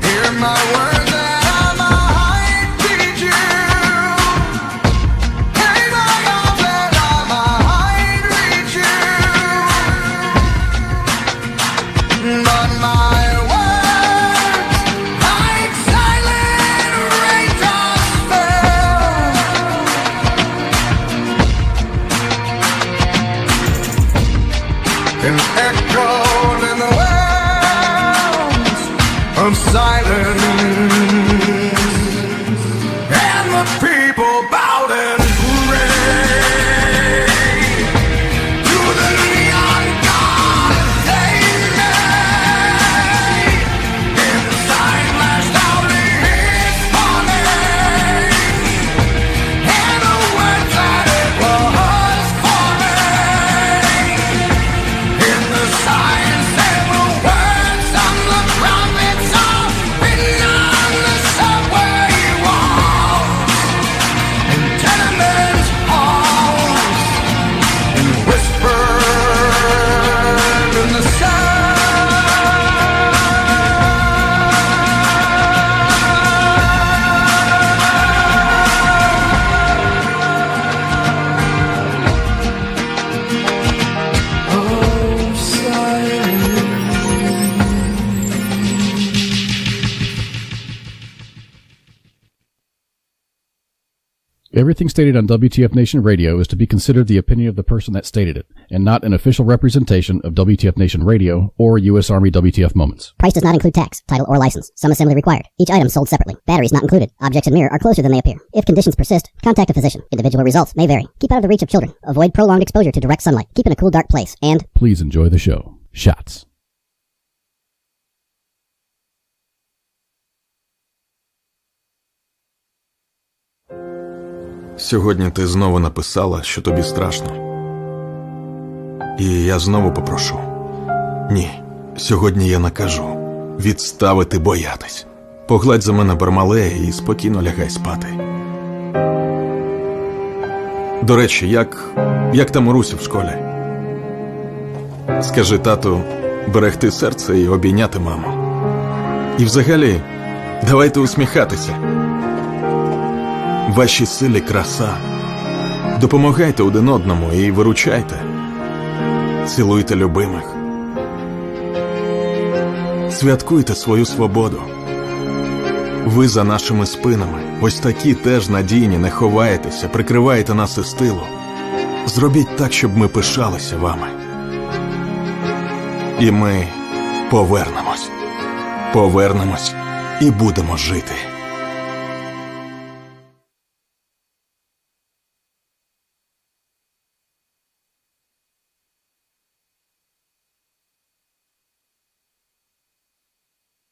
Hear my words that I might teach you. Hey, my God, that I might reach you. But my words, like silent raindrops fell, and echoed in the wells of silence, and the people bowed and prayed to the neon god they made, and the sign flashed out his morning, and the words that it was forming, in the signs and the words of the prophets are written on the subway Everything stated on WTF Nation Radio is to be considered the opinion of the person that stated it, and not an official representation of WTF Nation Radio or U.S. Army WTF Moments. Price does not include tax, title, or license. Some assembly required. Each item sold separately. Batteries not included. Objects in mirror are closer than they appear. If conditions persist, contact a physician. Individual results may vary. Keep out of the reach of children. Avoid prolonged exposure to direct sunlight. Keep in a cool, dark place. And please enjoy the show. Shots. Сьогодні ти знову написала, що тобі страшно. І я знову попрошу. Ні, сьогодні я накажу відставити боятись. Погладь за мене Бармалея і спокійно лягай спати. До речі, як там Руся в школі? Скажи тату берегти серце і обійняти маму. І взагалі, давайте усміхатися. Вашій силі краса. Допомагайте один одному і виручайте. Цілуйте любимих. Святкуйте свою свободу. Ви за нашими спинами, ось такі теж надійні, не ховаєтеся, прикриваєте нас із тилу. Зробіть так, щоб ми пишалися вами. І ми повернемось. Повернемось і будемо жити.